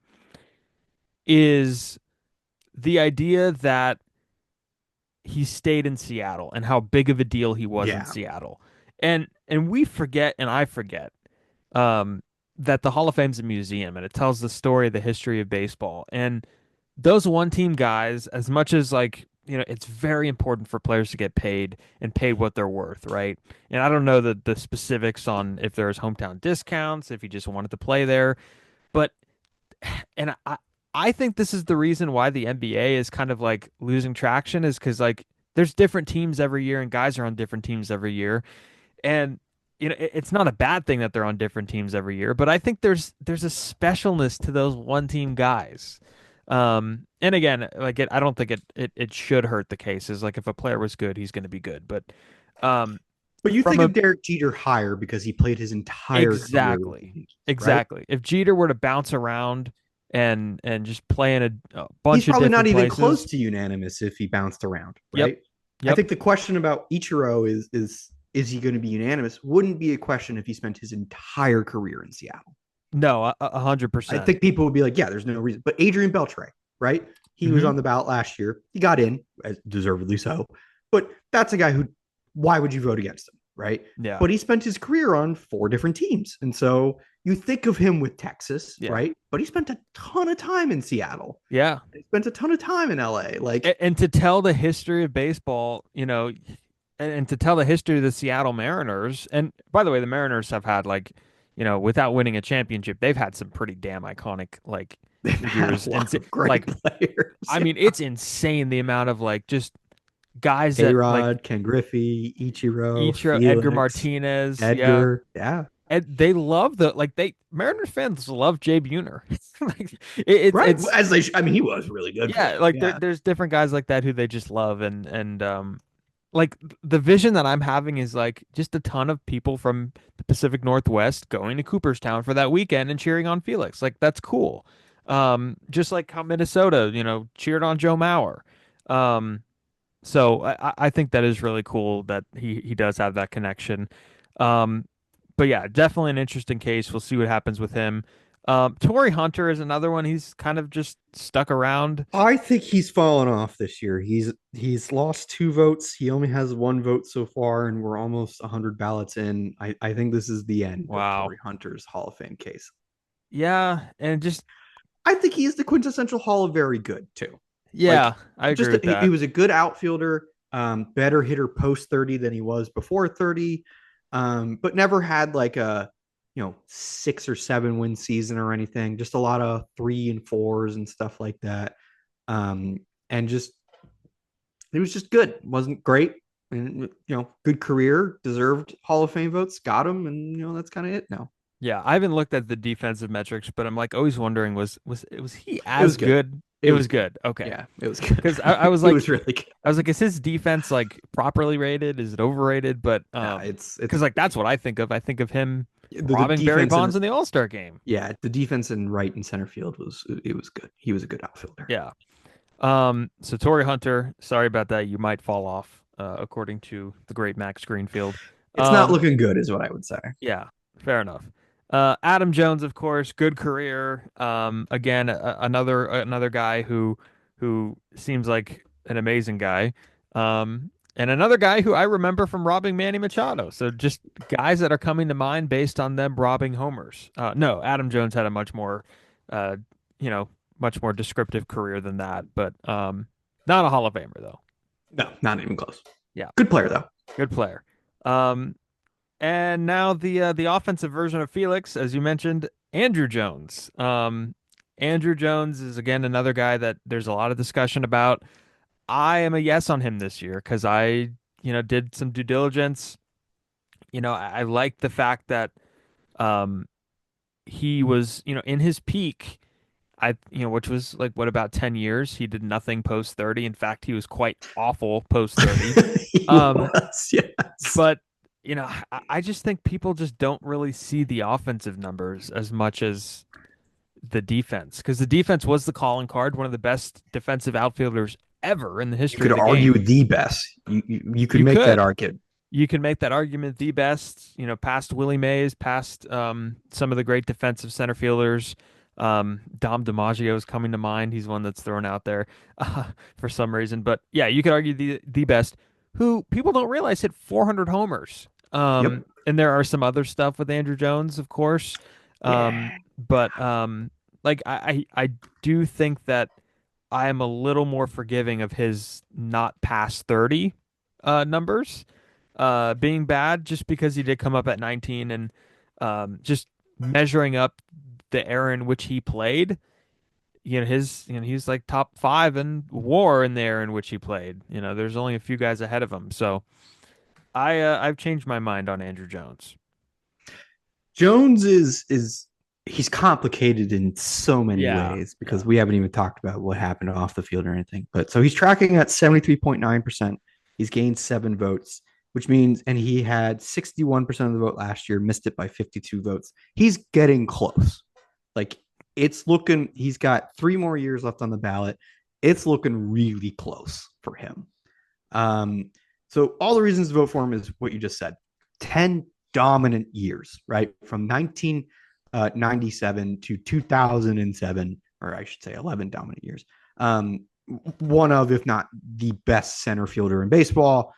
is the idea that he stayed in Seattle and how big of a deal he was in Seattle. And we forget, and I forget, that the Hall of Fame's a museum and it tells the story of the history of baseball. And those one team guys, as much as it's very important for players to get paid and paid what they're worth, right? And I don't know the specifics on if there's hometown discounts, if he just wanted to play there, but and I think this is the reason why the NBA is kind of like losing traction is because there's different teams every year and guys are on different teams every year, and it's not a bad thing that they're on different teams every year, but I think there's a specialness to those one team guys. And again, I don't think it should hurt the cases. Like if a player was good, he's going to be good. But you think of Derek Jeter higher because he played his entire exactly, career, exactly. Right? If Jeter were to bounce around and just play in a bunch he's of probably different not even places, close to unanimous if he bounced around, right? Yep. I think the question about Ichiro is he going to be unanimous? Wouldn't be a question if he spent his entire career in Seattle. No, 100%. I think people would be like, yeah, there's no reason. But Adrian Beltre, right? He was on the ballot last year. He got in, deservedly so. But that's a guy who, why would you vote against him, right? Yeah. But he spent his career on 4 different teams. And so you think of him with Texas, right? But he spent a ton of time in Seattle. Yeah. He spent a ton of time in LA. And to tell the history of baseball, and to tell the history of the Seattle Mariners, and by the way, the Mariners have had without winning a championship, they've had some pretty damn iconic years and great players. I mean, it's insane the amount of just guys A-Rod, that Ken Griffey, Ichiro, Felix, Edgar Martinez, Edgar, and they love Mariners fans love Jay Buhner. Right, as they he was really good. There's different guys like that who they just love, and the vision that I'm having is just a ton of people from the Pacific Northwest going to Cooperstown for that weekend and cheering on Felix. That's cool. Just like how Minnesota, cheered on Joe Mauer. So I think that is really cool that he does have that connection. But but yeah, definitely an interesting case. We'll see what happens with him. Torrey Hunter is another one. He's kind of just stuck around. I think he's fallen off this year. He's lost 2 votes. He only has 1 vote so far, and we're almost 100 ballots in. I think this is the end of Wow. Torrey Hunter's Hall of Fame case. Yeah, and just I think he is the quintessential Hall of Very Good too. yeah, I agree with that. He was a good outfielder, better hitter post 30 than he was before 30, but never had like a 6 or 7 win season or anything. Just a lot of 3 and 4s and stuff like that. And just it was just good. Wasn't great, and good career, deserved Hall of Fame votes, got him, and that's kind of it now. Yeah, I haven't looked at the defensive metrics, but I'm like always wondering was he as good? It was good. Okay. Yeah, it was good. Because I was like, it was really good. I was like, is his defense like properly rated? Is it overrated? But it's because like that's what I think of. I think of him the robbing Barry defense Bonds in the All-Star game. Yeah, the defense in right and center field was good. He was a good outfielder. Yeah. So Torrey Hunter, sorry about that. You might fall off, according to the great Max Greenfield. It's not looking good, is what I would say. Yeah, fair enough. Adam Jones, of course, good career. Again, another guy who seems like an amazing guy. And another guy who I remember from robbing Manny Machado. So just guys that are coming to mind based on them robbing homers. No, Adam Jones had a much more, much more descriptive career than that. But not a Hall of Famer though. No, not even close. Yeah, good player though. Good player. And now the offensive version of Felix, as you mentioned, Andrew Jones. Andrew Jones is again another guy that there's a lot of discussion about. I am a yes on him this year because I, did some due diligence. I like the fact that he was, in his peak, which was like about 10 years. He did nothing post 30. In fact, he was quite awful post 30. Yes. But I just think people just don't really see the offensive numbers as much as the defense, because the defense was the calling card, one of the best defensive outfielders ever in the history of the game. You could argue the best. You could make that argument. You can make that argument, the best, past Willie Mays, past some of the great defensive center fielders. Dom DiMaggio is coming to mind. He's one that's thrown out there for some reason. But yeah, you could argue the best, who people don't realize hit 400 homers. And there are some other stuff with Andrew Jones, of course. But I do think that I am a little more forgiving of his not past 30 numbers being bad, just because he did come up at 19 and just measuring up the era in which he played. He's like top 5 in WAR in the era in which he played. There's only a few guys ahead of him, so I've changed my mind on Andrew Jones. Jones is he's complicated in so many ways because we haven't even talked about what happened off the field or anything. But so he's tracking at 73.9%. He's gained 7 votes, which means, and he had 61% of the vote last year, missed it by 52 votes. He's getting close. Like it's looking, he's got 3 more years left on the ballot. It's looking really close for him. So all the reasons to vote for him is what you just said. 10 dominant years, right? From 1997 to 2007, or I should say 11 dominant years. One of, if not the best center fielder in baseball.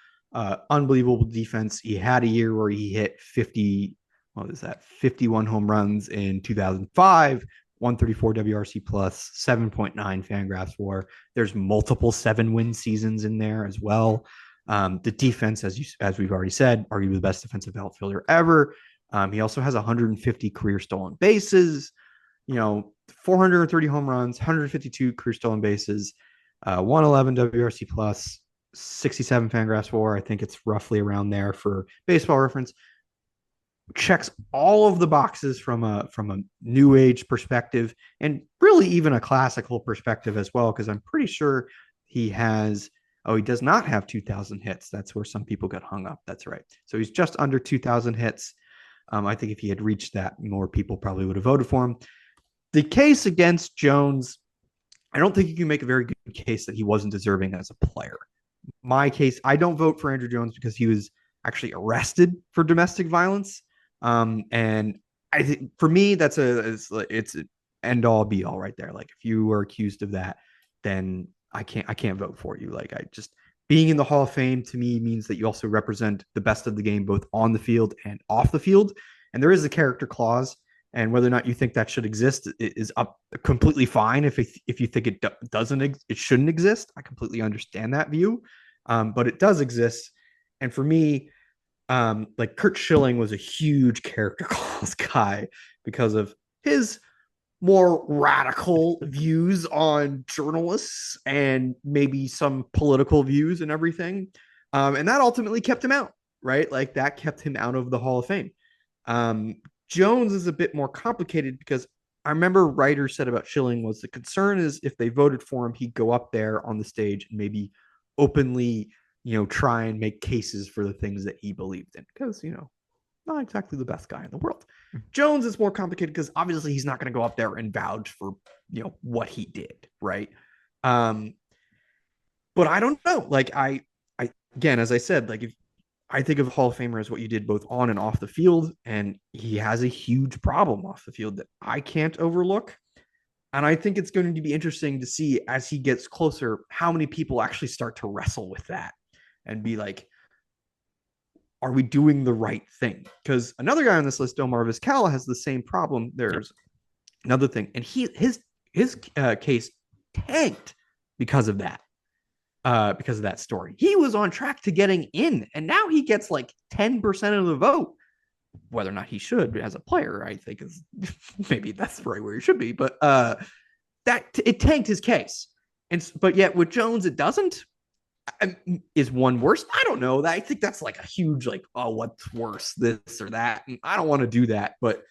Unbelievable defense. He had a year where he hit 51 home runs in 2005, 134 WRC plus, 7.9 Fangraphs WAR. There's multiple 7-win seasons in there as well. The defense, as we've already said, arguably the best defensive outfielder ever. He also has 150 career stolen bases, 430 home runs, 152 career stolen bases, 111 WRC plus, 67 Fangraphs WAR. I think it's roughly around there for Baseball Reference. Checks all of the boxes from a new age perspective, and really even a classical perspective as well, because I'm pretty sure he does not have 2,000 hits. That's where some people got hung up. That's right. So he's just under 2,000 hits. I think if he had reached that, more people probably would have voted for him. The case against Jones, I don't think you can make a very good case that he wasn't deserving as a player. My case, I don't vote for Andrew Jones because he was actually arrested for domestic violence. And I think for me, it's an end all be all right there. Like if you were accused of that, then I can't vote for you. Like I just being in the Hall of Fame to me means that you also represent the best of the game, both on the field and off the field. And there is a character clause, and whether or not you think that should exist is up completely fine. If you think it doesn't, it shouldn't exist. I completely understand that view, but it does exist. And for me, like Curt Schilling was a huge character clause guy because of his more radical views on journalists and maybe some political views and everything. And that ultimately kept him out, right? Like that kept him out of the Hall of Fame. Jones is a bit more complicated because I remember writers said about Schilling was the concern is if they voted for him, he'd go up there on the stage and maybe openly, try and make cases for the things that he believed in because, not exactly the best guy in the world. Jones is more complicated because obviously he's not going to go up there and vouch for, what he did. Right. But I don't know. Like again, as I said, like if I think of Hall of Famer as what you did both on and off the field, and he has a huge problem off the field that I can't overlook. And I think it's going to be interesting to see as he gets closer, how many people actually start to wrestle with that and be like, are we doing the right thing? Because another guy on this list, Omar Vizquel, has the same problem. There's another thing, and his case tanked because of that. Because of that story, he was on track to getting in, and now he gets like 10% of the vote. Whether or not he should as a player, I think is maybe that's right where he should be. But that it tanked his case, but yet with Jones, it doesn't. Is one worse? I don't know. I think that's like a huge like, oh, what's worse, this or that? And I don't want to do that, but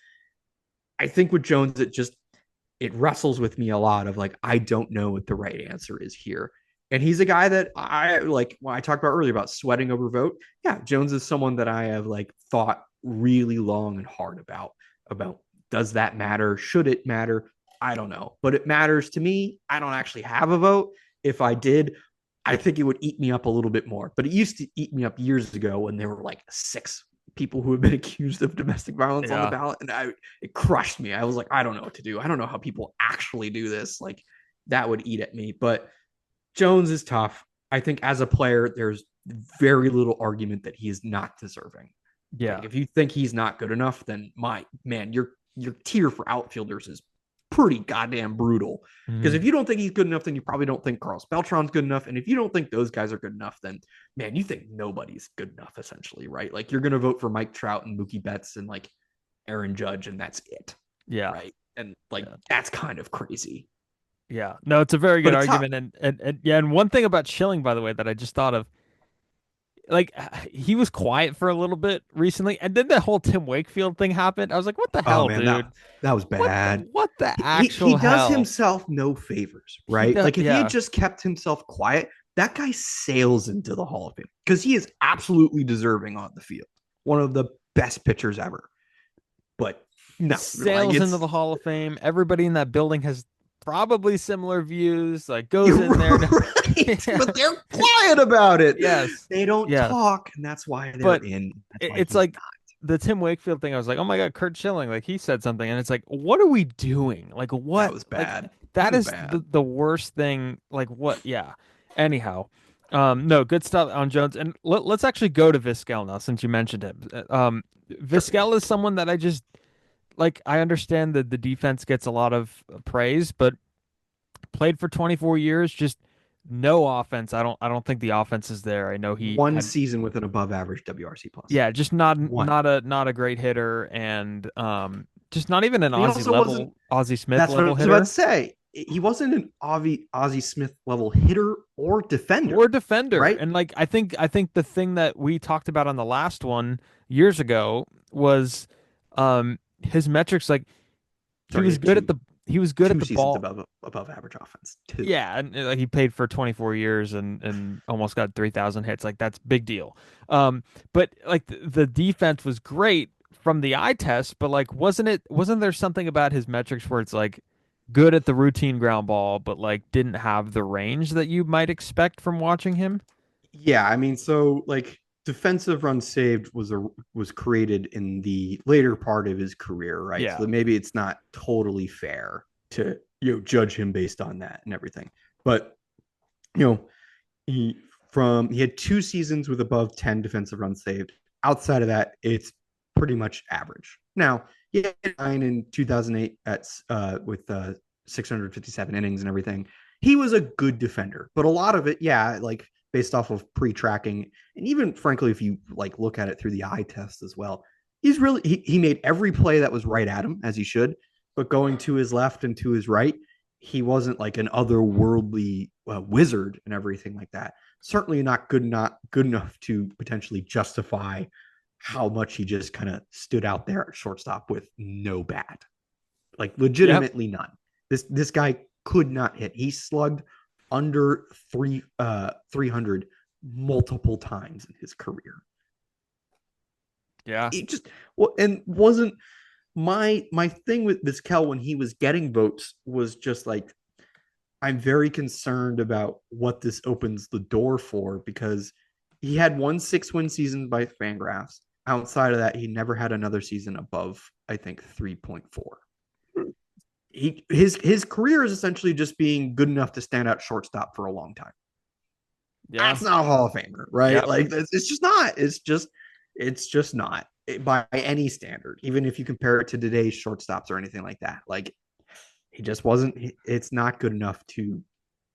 I think with Jones, it wrestles with me a lot of like, I don't know what the right answer is here. And he's a guy that I like when I talked about earlier about sweating over vote. Yeah, Jones is someone that I have like thought really long and hard about does that matter? Should it matter? I don't know, but it matters to me. I don't actually have a vote. If I did, I think it would eat me up a little bit more, but it used to eat me up years ago when there were like 6 people who have been accused of domestic violence on the ballot. And it crushed me. I was like, I don't know what to do. I don't know how people actually do this. Like that would eat at me, but Jones is tough. I think as a player, there's very little argument that he is not deserving. Yeah. Like if you think he's not good enough, then your tier for outfielders is pretty goddamn brutal. Because if you don't think he's good enough, then you probably don't think Carlos Beltran's good enough. And if you don't think those guys are good enough, then man, you think nobody's good enough essentially, right? Like you're going to vote for Mike Trout and Mookie Betts and like Aaron Judge, and that's it. Yeah. Right. And like, that's kind of crazy. Yeah, no, it's a very good argument. And one thing about Schilling, by the way, that I just thought of, like he was quiet for a little bit recently, and then the whole Tim Wakefield thing happened. I was like, what the hell, dude? That was bad. What the actual he hell? does himself no favors, right? Like if he had just kept himself quiet, that guy sails into the Hall of Fame because he is absolutely deserving on the field. One of the best pitchers ever. But no, sails into the Hall of Fame. Everybody in that building has probably similar views, like goes in there right. But they're quiet about it. Yes, they don't talk, and that's why they're in. It's like the Tim Wakefield thing. I was like, oh my god, Curt Schilling, like he said something, and it's like, what are we doing? Like what? That was bad. Like, that is the worst thing. Like what? Yeah. Anyhow, no, good stuff on Jones, and let's actually go to Vizquel now since you mentioned him. Vizquel is someone that I just. Like I understand that the defense gets a lot of praise, but played for 24 years, just no offense. I don't think the offense is there. I know he had season with an above average WRC plus. Yeah, just not a great hitter, and just not even an Ozzie Smith that's level what hitter. I was about to say. He wasn't an Ozzie Smith level hitter or defender. Right? And like I think the thing that we talked about on the last one years ago was his metrics, like he was good at the ball above average offense too. Yeah, and like he played for 24 years and almost got 3,000 hits. Like that's big deal. But like the defense was great from the eye test, but like wasn't there something about his metrics where it's like good at the routine ground ball, but like didn't have the range that you might expect from watching him? Yeah, I mean, so like defensive run saved was created in the later part of his career, right? Yeah. So maybe it's not totally fair to judge him based on that and everything. But he had 2 seasons with above 10 defensive runs saved. Outside of that, it's pretty much average. Now, he had 9 in 2008 with 657 innings and everything. He was a good defender, but a lot of it, like based off of pre-tracking, and even frankly, if you like look at it through the eye test as well, he made every play that was right at him, as he should, but going to his left and to his right, he wasn't like an otherworldly wizard and everything like that. Certainly not good enough to potentially justify how much he just kind of stood out there at shortstop with no bat, like legitimately none. This guy could not hit. He slugged under 300 multiple times in his career. Yeah. It just and wasn't my thing with Vizquel when he was getting votes was just like, I'm very concerned about what this opens the door for, because he had 1 6-win season by Fangraphs. Outside of that, he never had another season above, I think, 3.4. His career is essentially just being good enough to stand out shortstop for a long time. Yeah. That's not a Hall of Famer, right? Yep. Like it's just not. It's just not by any standard, even if you compare it to today's shortstops or anything like that. Like, he just wasn't. It's not good enough to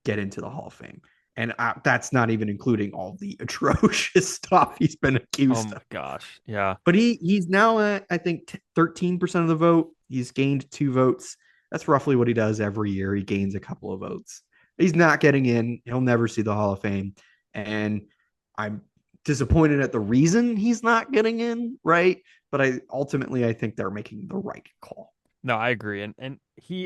get into the Hall of Fame, and that's not even including all the atrocious stuff he's been accused of. Oh my gosh, yeah. But he's now at, I think, 13% of the vote. He's gained 2 votes. That's roughly what he does every year. He gains a couple of votes. He's not getting in. He'll never see the Hall of Fame, and I'm disappointed at the reason he's not getting in, right? But I think they're making the right call. No, I agree. And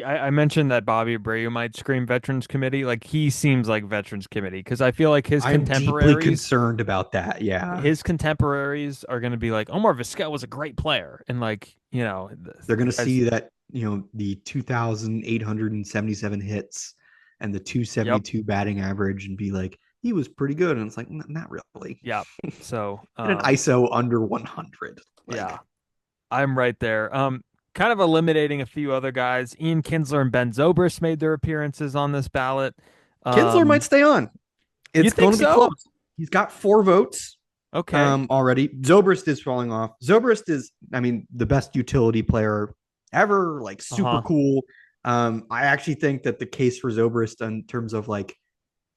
I mentioned that Bobby Abreu might scream Veterans Committee. Like, he seems like Veterans Committee, because I feel like his contemporaries... I'm deeply concerned about that, yeah. His contemporaries are going to be like, Omar Vizquel was a great player. And like, they're going to see that, the 2,877 hits and the 272 batting average and be like, he was pretty good. And it's like, not really. Yeah. So an ISO under 100. Yeah, I'm right there. Kind of eliminating a few other guys. Ian Kinsler and Ben Zobrist made their appearances on this ballot. Kinsler might stay on. It's going to be close. He's got 4 votes. Okay. Already. Zobrist is falling off. Zobrist is, the best utility player ever. Like, super cool. I actually think that the case for Zobrist in terms of like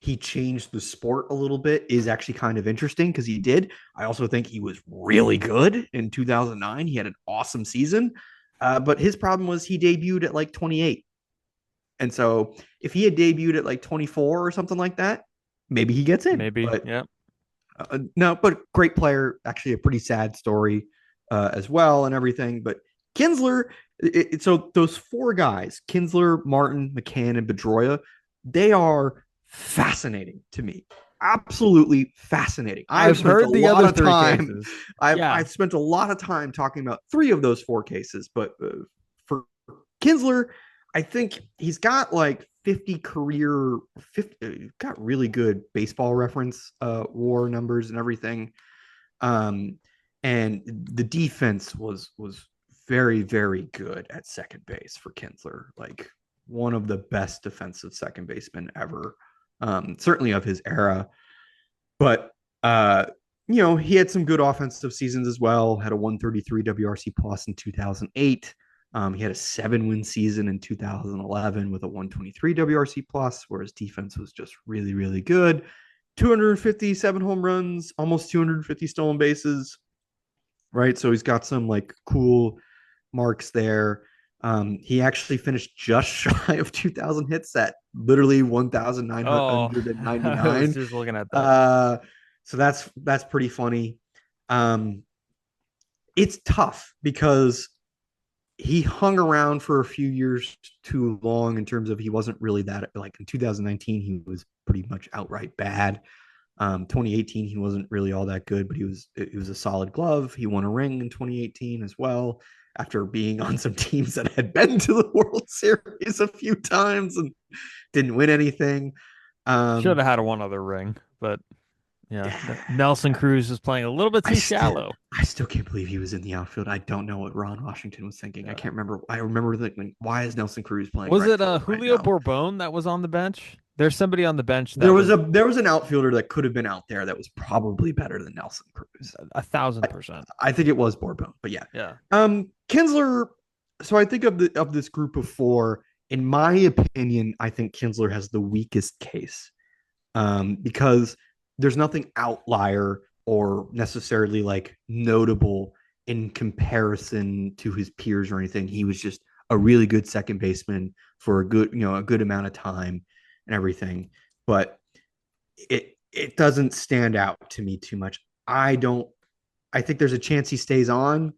he changed the sport a little bit is actually kind of interesting, because he did. I also think he was really good in 2009. He had an awesome season. But his problem was he debuted at like 28. And so if he had debuted at like 24 or something like that, maybe he gets in. Maybe, but, yeah. No, but great player. Actually, a pretty sad story as well and everything. But Kinsler, so those 4 guys, Kinsler, Martin, McCann, and Pedroia, they are fascinating to me. Absolutely fascinating. I've heard the other 3 cases. I've spent a lot of time talking about 3 of those 4 cases, but for Kinsler, I think he's got like 50 career, got really good Baseball Reference WAR numbers and everything. And the defense was very, very good at second base for Kinsler. Like, one of the best defensive second basemen ever. Certainly of his era, but he had some good offensive seasons as well. Had a 133 WRC plus in 2008. He had a 7-win season in 2011 with a 123 WRC plus, where his defense was just really, really good. 257 home runs, almost 250 stolen bases. Right, so he's got some like cool marks there. He actually finished just shy of 2,000 hits at literally 1,999. I was just looking at that. So that's pretty funny. It's tough because he hung around for a few years too long in terms of he wasn't really that, like in 2019, he was pretty much outright bad. 2018, he wasn't really all that good, but he was a solid glove. He won a ring in 2018 as well, after being on some teams that had been to the World Series a few times and didn't win anything. Should have had one other ring, but Nelson Cruz is playing a little bit too shallow. I still can't believe he was in the outfield. I don't know what Ron Washington was thinking. I can't remember. I remember thinking, why is Nelson Cruz playing? Was right it field Julio right now? Bourbon that was on the bench? There's somebody on the bench that there was an outfielder that could have been out there that was probably better than Nelson Cruz. 1,000%. I think it was Bourbon, but yeah. Yeah. Kinsler. So I think of this group of four. In my opinion, I think Kinsler has the weakest case, because there's nothing outlier or necessarily like notable in comparison to his peers or anything. He was just a really good second baseman for a good amount of time and everything, but it doesn't stand out to me too much. I think there's a chance he stays on,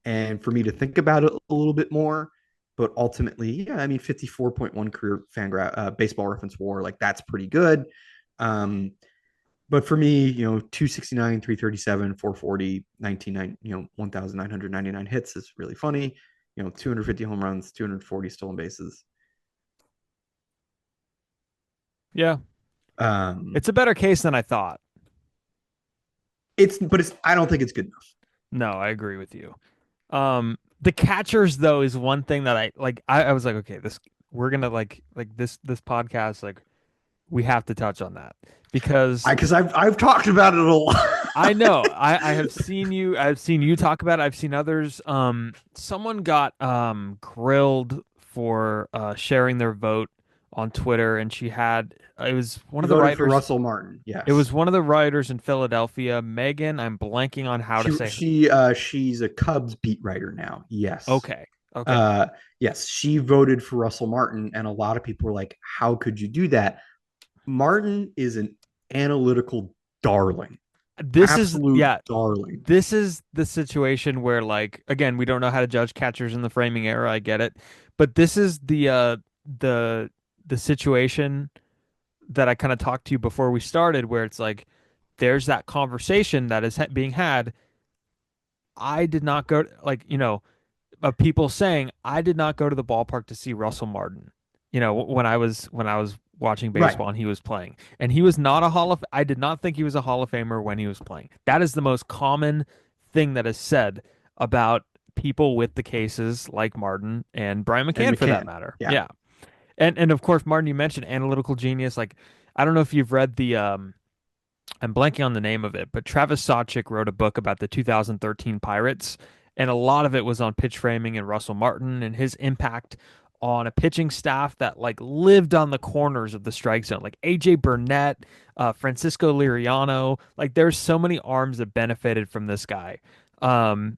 and for me to think about it a little bit more. But ultimately, yeah, I mean, 54.1 career baseball reference WAR, like that's pretty good. But for me, 269, 337, 440, 1,999 hits is really funny. 250 home runs, 240 stolen bases. Yeah. It's a better case than I thought. I don't think it's good enough. No, I agree with you. The catchers though is one thing that I was like, okay, we're gonna like this podcast, like we have to touch on that because I've talked about it a lot. I know. I have seen you talk about it. I've seen others. Someone got grilled for sharing their vote on Twitter, and it was one of the writers for Russell Martin. Yes. It was one of the writers in Philadelphia. Megan, I'm blanking on how to say she's a Cubs beat writer now. Yes. Okay. Yes, she voted for Russell Martin, and a lot of people were like, how could you do that? Martin is an analytical darling. Darling. This is the situation where, like, again, we don't know how to judge catchers in the framing era. I get it, but this is the situation that I kind of talked to you before we started, where it's like there's that conversation that is being had. I did not go of people saying I did not go to the ballpark to see Russell Martin. When I was watching baseball, right, and he was playing, and he was not I did not think he was a Hall of Famer when he was playing. That is the most common thing that is said about people with the cases like Martin and Brian McCann, for that matter. Yeah. And of course, Martin, you mentioned analytical genius. Like, I don't know if you've read I'm blanking on the name of it, but Travis Sawchik wrote a book about the 2013 Pirates, and a lot of it was on pitch framing and Russell Martin and his impact on a pitching staff that like lived on the corners of the strike zone, like AJ Burnett, Francisco Liriano. Like, there's so many arms that benefited from this guy. And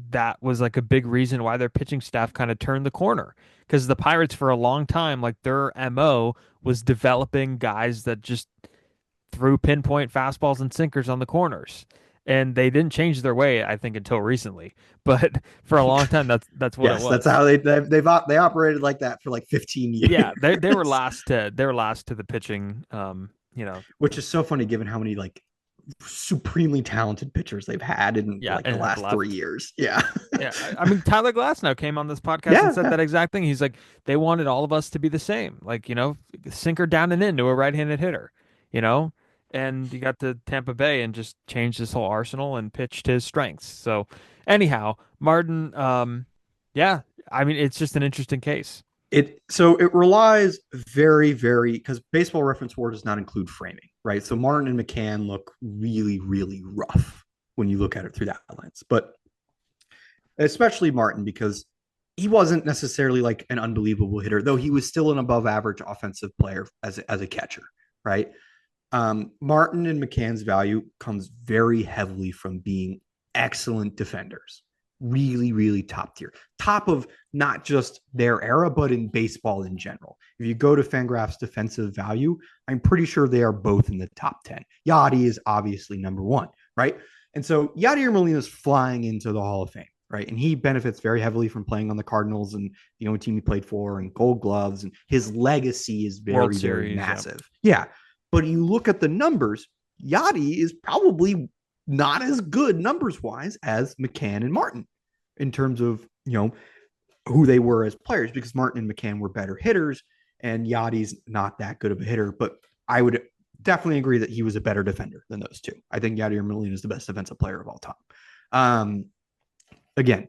that was like a big reason why their pitching staff kind of turned the corner, because the Pirates for a long time, like their MO was developing guys that just threw pinpoint fastballs and sinkers on the corners. And they didn't change their way, I think, until recently. But for a long time, that's what it was. That's how they operated like that for like 15 years. Yeah, they were last to the pitching. Which is so funny given how many like supremely talented pitchers they've had in the last 3 years. Yeah. Yeah. I mean, Tyler Glasnow came on this podcast and said that exact thing. He's like, they wanted all of us to be the same, like, sinker down and in to a right-handed hitter, and he got to Tampa Bay and just changed his whole arsenal and pitched his strengths. So anyhow, Martin, I mean, it's just an interesting case. It relies very, very, because Baseball Reference WAR does not include framing, right? So Martin and McCann look really, really rough when you look at it through that lens. But especially Martin, because he wasn't necessarily like an unbelievable hitter, though he was still an above average offensive player as a catcher, right? Martin and McCann's value comes very heavily from being excellent defenders. Really, really top tier. Top of not just their era, but in baseball in general. If you go to Fangraph's defensive value, I'm pretty sure they are both in the top 10. Yadi is obviously number one, right? And so Yadier Molina is flying into the Hall of Fame, right? And he benefits very heavily from playing on the Cardinals and the only team he played for, and Gold Gloves. And his legacy is very, very massive. Yeah. But you look at the numbers, Yadi is probably not as good numbers-wise as McCann and Martin in terms of, who they were as players, because Martin and McCann were better hitters and Yadi's not that good of a hitter. But I would definitely agree that he was a better defender than those two. I think Yadier Molina is the best defensive player of all time. Again,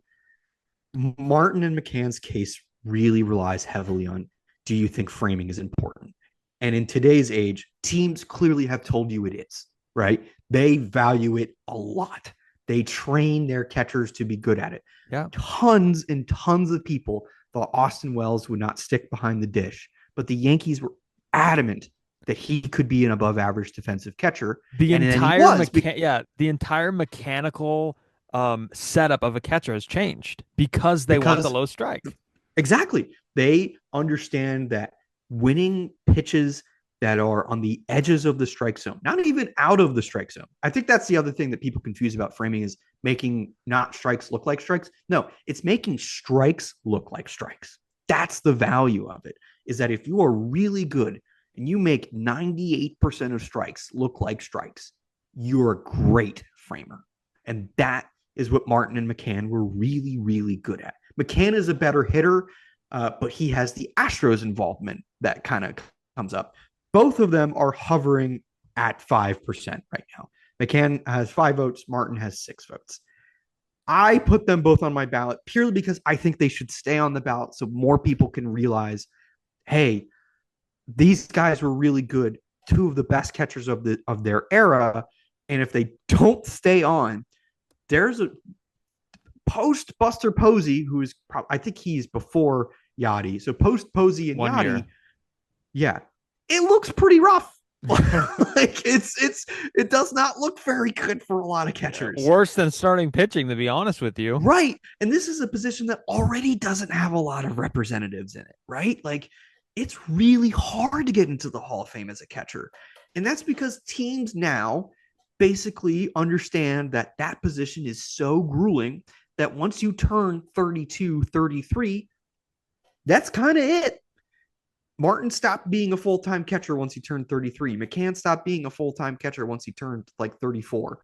Martin and McCann's case really relies heavily on, do you think framing is important? And in today's age, teams clearly have told you it is, right? They value it a lot. They train their catchers to be good at it. Yeah. Tons and tons of people thought Austin Wells would not stick behind the dish, but the Yankees were adamant that he could be an above average defensive catcher. The entire mechanical setup of a catcher has changed because they want the low strike. Exactly. They understand that winning pitches that are on the edges of the strike zone, not even out of the strike zone. I think that's the other thing that people confuse about framing is making not strikes look like strikes. No, it's making strikes look like strikes. That's the value of it, is that if you are really good and you make 98% of strikes look like strikes, you're a great framer. And that is what Martin and McCann were really, really good at. McCann is a better hitter, but he has the Astros involvement that kind of comes up. Both of them are hovering at 5% right now. McCann has 5 votes. Martin has 6 votes. I put them both on my ballot purely because I think they should stay on the ballot so more people can realize, hey, these guys were really good, 2 of the best catchers of their era. And if they don't stay on, there's a post Buster Posey, who is I think he's before Yachty. So post Posey and Yachty, yeah, it looks pretty rough. Like it does not look very good for a lot of catchers. Worse than starting pitching, to be honest with you. Right. And this is a position that already doesn't have a lot of representatives in it, right? Like it's really hard to get into the Hall of Fame as a catcher. And that's because teams now basically understand that that position is so grueling that once you turn 32, 33, that's kind of it. Martin stopped being a full-time catcher once he turned 33. McCann stopped being a full-time catcher once he turned like 34.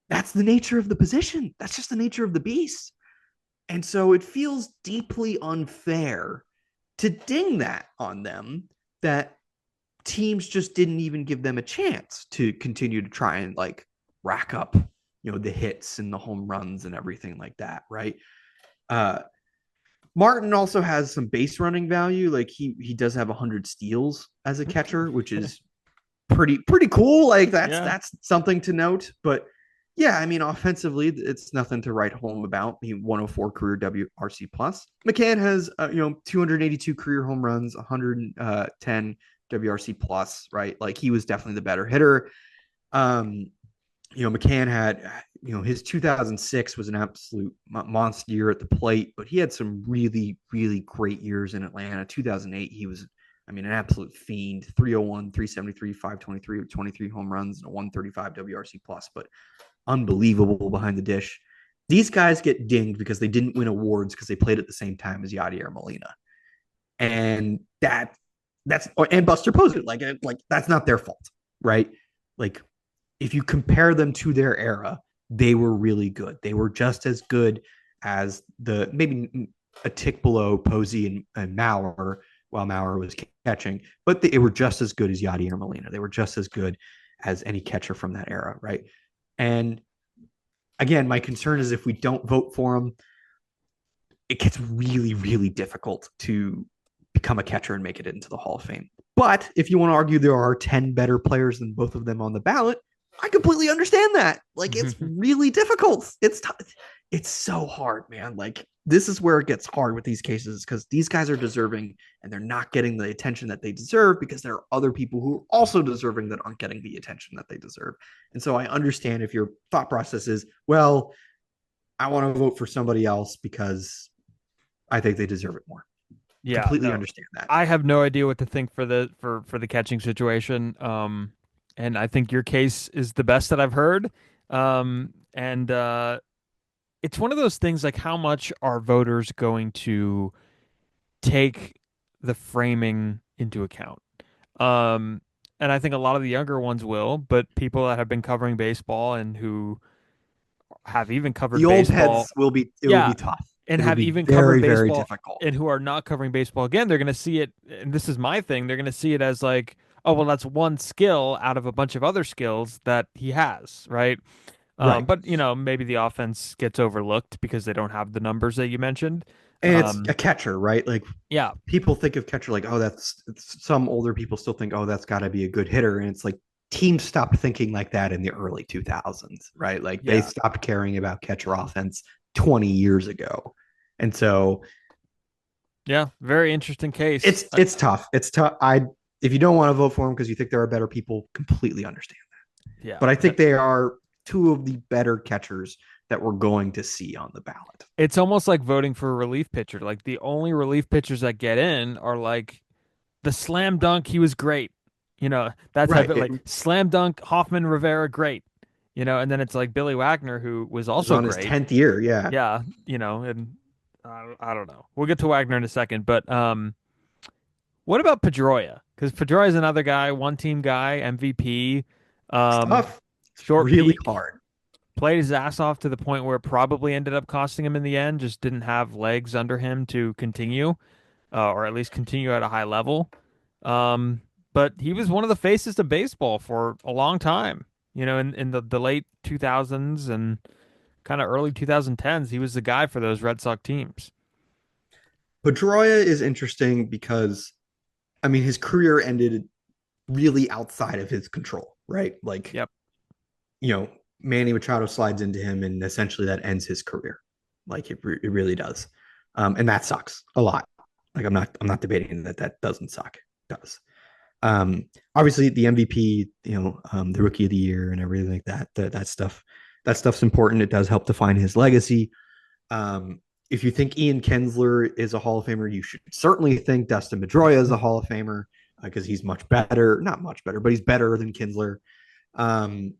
That's the nature of the position. That's just the nature of the beast. And so it feels deeply unfair to ding that on them, that teams just didn't even give them a chance to continue to try and like rack up, the hits and the home runs and everything like that. Right. Martin also has some base running value. Like he does have 100 steals as a catcher, which is pretty cool. Like that's something to note, but yeah, I mean, offensively, it's nothing to write home about. He 104 career WRC plus. McCann has 282 career home runs, 110 WRC plus, right? Like he was definitely the better hitter. McCann had, his 2006 was an absolute monster year at the plate, but he had some really, really great years in Atlanta. 2008, he was, an absolute fiend. 301, 373, 523 with 23 home runs and a 135 WRC plus, but unbelievable behind the dish. These guys get dinged because they didn't win awards because they played at the same time as Yadier Molina. And that's Buster Posey. Like that's not their fault, right? Like if you compare them to their era, they were really good. They were just as good as maybe a tick below Posey and Mauer while Mauer was catching, but they were just as good as Yadier Molina. They were just as good as any catcher from that era, right? And again, my concern is if we don't vote for him, it gets really, really difficult to become a catcher and make it into the Hall of Fame. But if you want to argue there are 10 better players than both of them on the ballot, I completely understand that. Like, it's really difficult. It's so hard, man. Like, this is where it gets hard with these cases because these guys are deserving and they're not getting the attention that they deserve because there are other people who are also deserving that aren't getting the attention that they deserve. And so I understand if your thought process is, well, I want to vote for somebody else because I think they deserve it more. Yeah, completely understand that. I have no idea what to think for the catching situation. And I think your case is the best that I've heard. It's one of those things like how much are voters going to take the framing into account? And I think a lot of the younger ones will, but people that have been covering baseball and who have even covered the old baseball, heads will be tough. And have even covered baseball and who are not covering baseball again, they're going to see it. And this is my thing. They're going to see it as like, oh, well, that's one skill out of a bunch of other skills that he has, right? Right. But maybe the offense gets overlooked because they don't have the numbers that you mentioned. And it's a catcher, right? Like Yeah, people think of catcher like, oh, some older people still think, oh, that's got to be a good hitter. And it's like teams stopped thinking like that in the early 2000s, right? Like they yeah, stopped caring about catcher offense 20 years ago. And so yeah. Very interesting case. it's tough. It's tough. If you don't want to vote for them because you think there are better people, completely understand. Yeah, But I think they are two of the better catchers that we're going to see on the ballot. it's almost like voting for a relief pitcher. Like the only relief pitchers that get in are like the slam dunk. He was great. That type Right. of like slam dunk Hoffman Rivera, great. And then it's like Billy Wagner, who was Was also on his great. 10th year. Yeah. Yeah, and I don't know. We'll get to Wagner in a second, but what about Pedroia? Because Pedroia is another guy, one team guy, MVP, It's um, tough. It's short really peak, hard. played his ass off to the point where it probably ended up costing him in the end. Just didn't have legs under him to continue, or at least continue at a high level. Um, but he was one of the faces of baseball for a long time. In the late 2000s and kind of early 2010s, he was the guy for those Red Sox teams. Pedroia is interesting because, I mean, his career ended really outside of his control, right? Like, Yep. Manny Machado slides into him, and essentially that ends his career. Like it really does, and that sucks a lot. Like I'm not debating that doesn't suck. It does. Obviously the MVP, the rookie of the year and everything like that. That stuff's important. It does help define his legacy. If you think Ian Kinsler is a Hall of Famer, you should certainly think Dustin Pedroia is a Hall of Famer because he's much better. Not much better, but he's better than Kinsler. Um,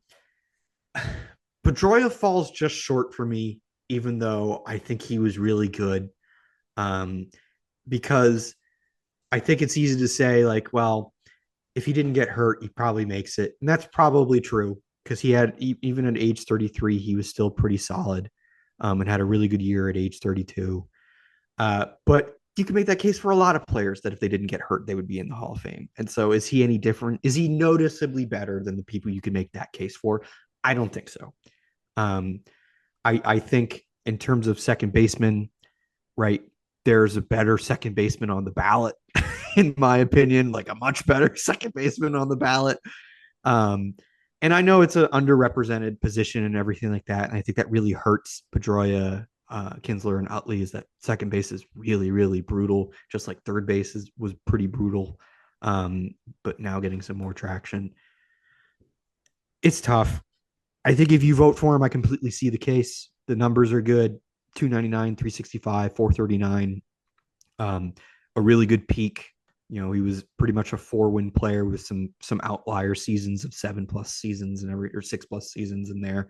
Pedroia falls just short for me, even though I think he was really good. Um, because I think it's easy to say, like, well, if he didn't get hurt, he probably makes it. And that's probably true because he had, even at age 33, he was still pretty solid and had a really good year at age 32. But you can make that case for a lot of players that if they didn't get hurt, they would be in the Hall of Fame. And so is he any different? Is he noticeably better than the people you can make that case for? I don't think so. Um, I think in terms of second baseman, right, there's a better second baseman on the ballot, in my opinion, like a much better second baseman on the ballot. Um, and I know it's an underrepresented position and everything like that. And I think that really hurts Pedroia, Kinsler, and Utley is that second base is really, really brutal. Just like third base was pretty brutal. But now getting some more traction. It's tough. I think if you vote for him, I completely see the case. The numbers are good. 299, 365, 439. A really good peak. He was pretty much a 4-win player with some outlier seasons of 7+ seasons or 6+ seasons in there.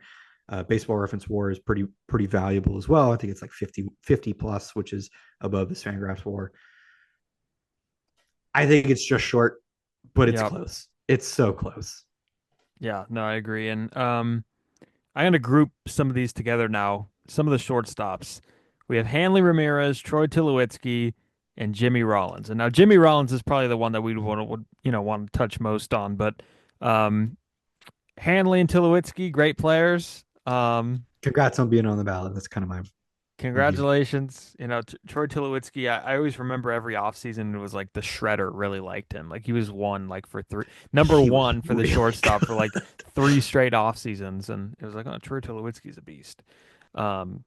Baseball Reference WAR is pretty valuable as well. I think it's like 50 plus, which is above the Fangraphs WAR. I think it's just short, but it's close. It's so close. Yeah, no, I agree. And I'm going to group some of these together now. Some of the shortstops. We have Hanley Ramirez, Troy Tulowitzki, and Jimmy Rollins. And now Jimmy Rollins is probably the one that we would want to touch most on. But Hanley and Tulowitzki, great players. Congrats on being on the ballot. That's kind of my Congratulations. Troy Tulowitzki, I always remember every offseason it was like the Shredder really liked him. Like he was number one for the shortstop for like 3 straight off seasons. And it was like, oh, Troy Tulowitzki's a beast. And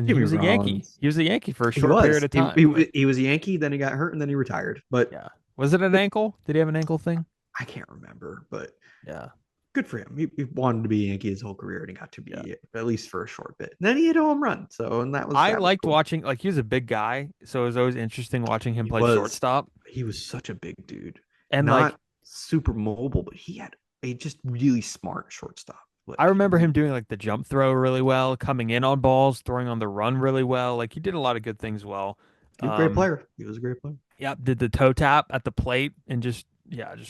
he was a Yankee. He was a Yankee for a short period of time. He was a Yankee, then he got hurt, and then he retired. But yeah. Was it an ankle? Did he have an ankle thing? I can't remember, but yeah. Good for him. He wanted to be a Yankee his whole career, and he got to be at least for a short bit. And then he hit a home run. I liked cool. watching. Like he was a big guy, so it was always interesting watching him play shortstop. He was such a big dude, and not super mobile, but he had a just really smart shortstop. I remember him doing like the jump throw really well, coming in on balls, throwing on the run really well. Like he did a lot of good things well. He was a great player. He was a great player. Yep, did the toe tap at the plate and just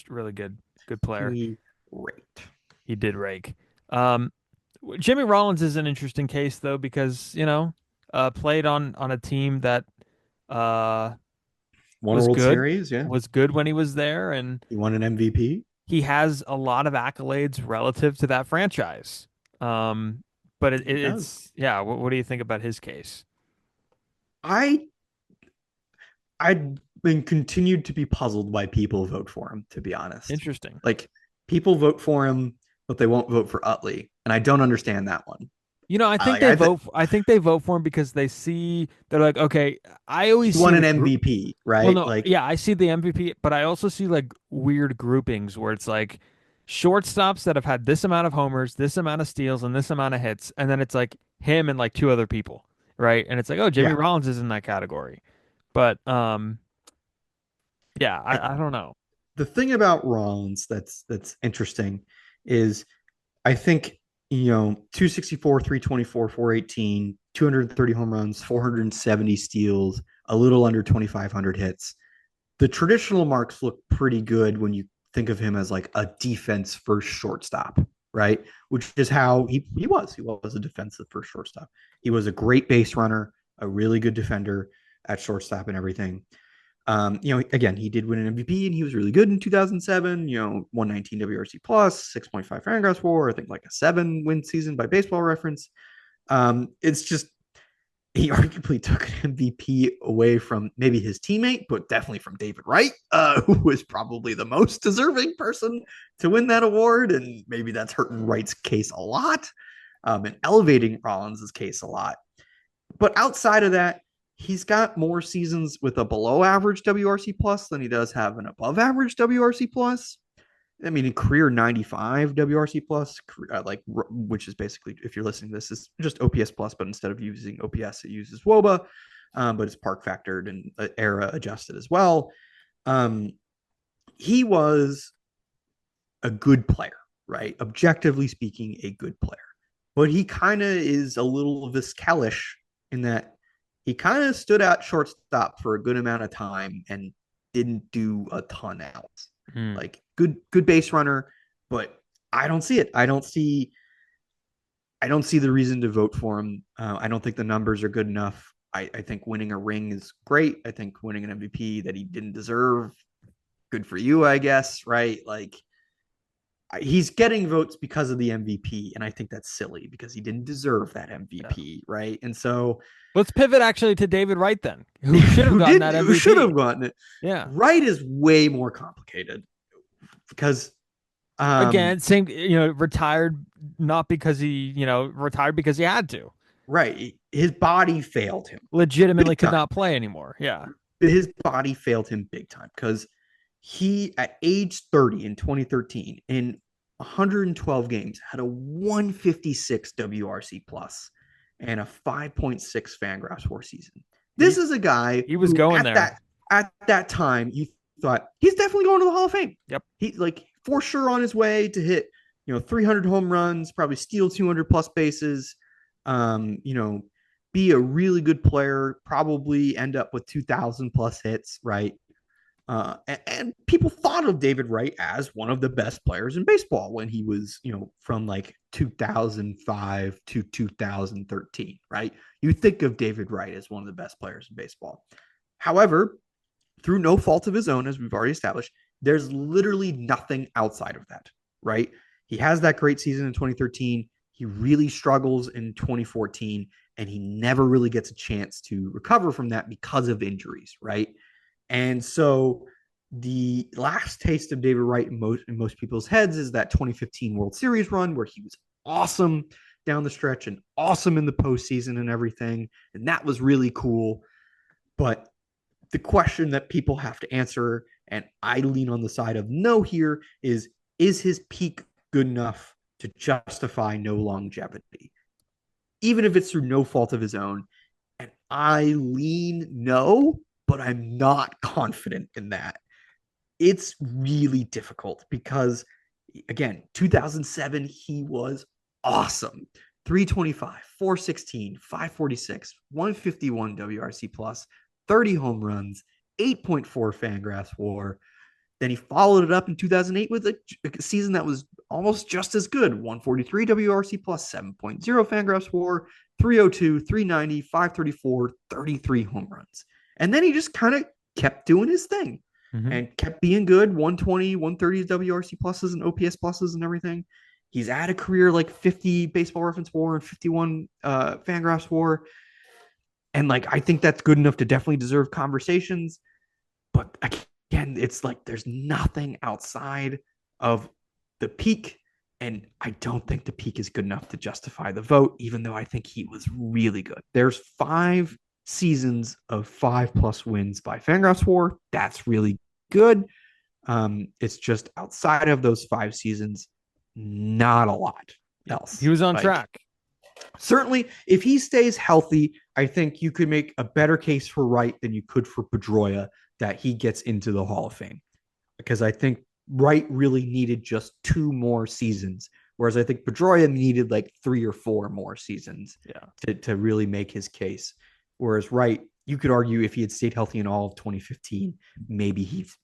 really good player. He raked. He did rake. Jimmy Rollins is an interesting case though because played on a team that Won a was World good. Series, yeah. Was good when he was there, and He won an MVP. he has a lot of accolades relative to that franchise. But He does. it's yeah. What do you think about his case? I I've been continued to be puzzled why people vote for him, to be honest. Interesting. Like, people vote for him, but they won't vote for Utley, and I don't understand that one. You know, I think Like, they vote. I think they vote for him because they see they're like, okay, I always he see won the an MVP, right? Well, no, Like, yeah, I see the MVP, but I also see like weird groupings where it's like shortstops that have had this amount of homers, this amount of steals, and this amount of hits, and then it's like him and like two other people, right? And it's like, oh, Jimmy yeah. Rollins is in that category, but yeah, I, I don't know. the thing about Rollins that's interesting is I think, 264, 324, 418, 230 home runs, 470 steals, a little under 2,500 hits. The traditional marks look pretty good when you think of him as like a defense first shortstop, right? Which is how he was. He was a defensive first shortstop. He was a great base runner, a really good defender at shortstop and everything. Again, he did win an MVP and he was really good in 2007, 119 WRC plus, 6.5 Fangraphs WAR, I think like a 7-win season by Baseball Reference. It's just, he arguably took an MVP away from maybe his teammate, but definitely from David Wright, who was probably the most deserving person to win that award. And maybe that's hurting Wright's case a lot, and elevating Rollins' case a lot. But outside of that, he's got more seasons with a below average WRC plus than he does have an above average WRC plus. I mean, in career 95 WRC plus, which is basically, if you're listening to this, is just OPS plus, but instead of using OPS, it uses WOBA, but it's park factored and era adjusted as well. He was a good player, right? Objectively speaking, a good player. But he kind of is a little Vizcalish in that he kind of stood out shortstop for a good amount of time and didn't do a ton else. Like, good base runner, but I don't see it. I don't see the reason to vote for him. I don't think the numbers are good enough. I think winning a ring is great. I think winning an MVP that he didn't deserve, good for you, I guess, right? Like, he's getting votes because of the MVP, and I think that's silly because he didn't deserve that MVP, right? And so let's pivot actually to David Wright then, who should have gotten that MVP. Who should have gotten it? Yeah, Wright is way more complicated because again, same, retired not because he, retired because he had to. Right, his body failed him. Legitimately could not play anymore. Yeah, his body failed him big time because he, at age 30 in 2013, in 112 games, had a 156 WRC plus and a 5.6 Fangraphs WAR season. This is a guy he was going there. At that time, you thought he's definitely going to the Hall of Fame. Yep. He's like for sure on his way to hit, 300 home runs, probably steal 200 plus bases, be a really good player, probably end up with 2,000 plus hits, right? And people thought of David Wright as one of the best players in baseball when he was, from like 2005 to 2013, right? You think of David Wright as one of the best players in baseball. However, through no fault of his own, as we've already established, there's literally nothing outside of that, right? He has that great season in 2013. He really struggles in 2014, and he never really gets a chance to recover from that because of injuries, right? And so the last taste of David Wright in most people's heads is that 2015 World Series run where he was awesome down the stretch and awesome in the postseason and everything. And that was really cool. But the question that people have to answer, and I lean on the side of no here, is his peak good enough to justify no longevity? Even if it's through no fault of his own. And I lean no, but I'm not confident in that. It's really difficult because, again, 2007, he was awesome. 325, 416, 546, 151 WRC plus, 30 home runs, 8.4 Fangraphs WAR. Then he followed it up in 2008 with a season that was almost just as good. 143 WRC plus, 7.0 Fangraphs WAR, 302, 390, 534, 33 home runs. And then he just kind of kept doing his thing Mm-hmm. and kept being good. 120, 130 WRC pluses and OPS pluses and everything. He's had a career like 50 Baseball Reference WAR and 51 Fangraphs WAR. And like, I think that's good enough to definitely deserve conversations. But again, it's like there's nothing outside of the peak. And I don't think the peak is good enough to justify the vote, even though I think he was really good. There's 5 seasons of 5+ wins by Fangraphs WAR. That's really good. It's just outside of those 5 seasons, not a lot else. He was on track. Certainly, if he stays healthy, I think you could make a better case for Wright than you could for Pedroia that he gets into the Hall of Fame. Because I think Wright really needed just 2 more seasons, whereas I think Pedroia needed like 3 or 4 more seasons to really make his case. Whereas Wright, you could argue if he had stayed healthy in all of 2015, maybe he's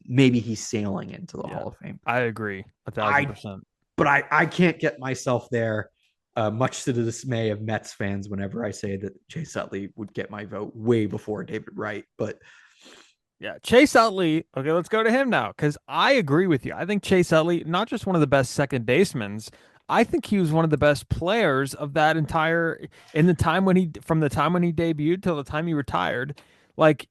sailing into the Hall of Fame. I agree 1,000%. But I can't get myself there, much to the dismay of Mets fans whenever I say that Chase Utley would get my vote way before David Wright. But yeah, Chase Utley. Okay, let's go to him now because I agree with you. I think Chase Utley, not just one of the best second basemen, I think he was one of the best players of that entire from the time when he debuted till the time he retired. Like,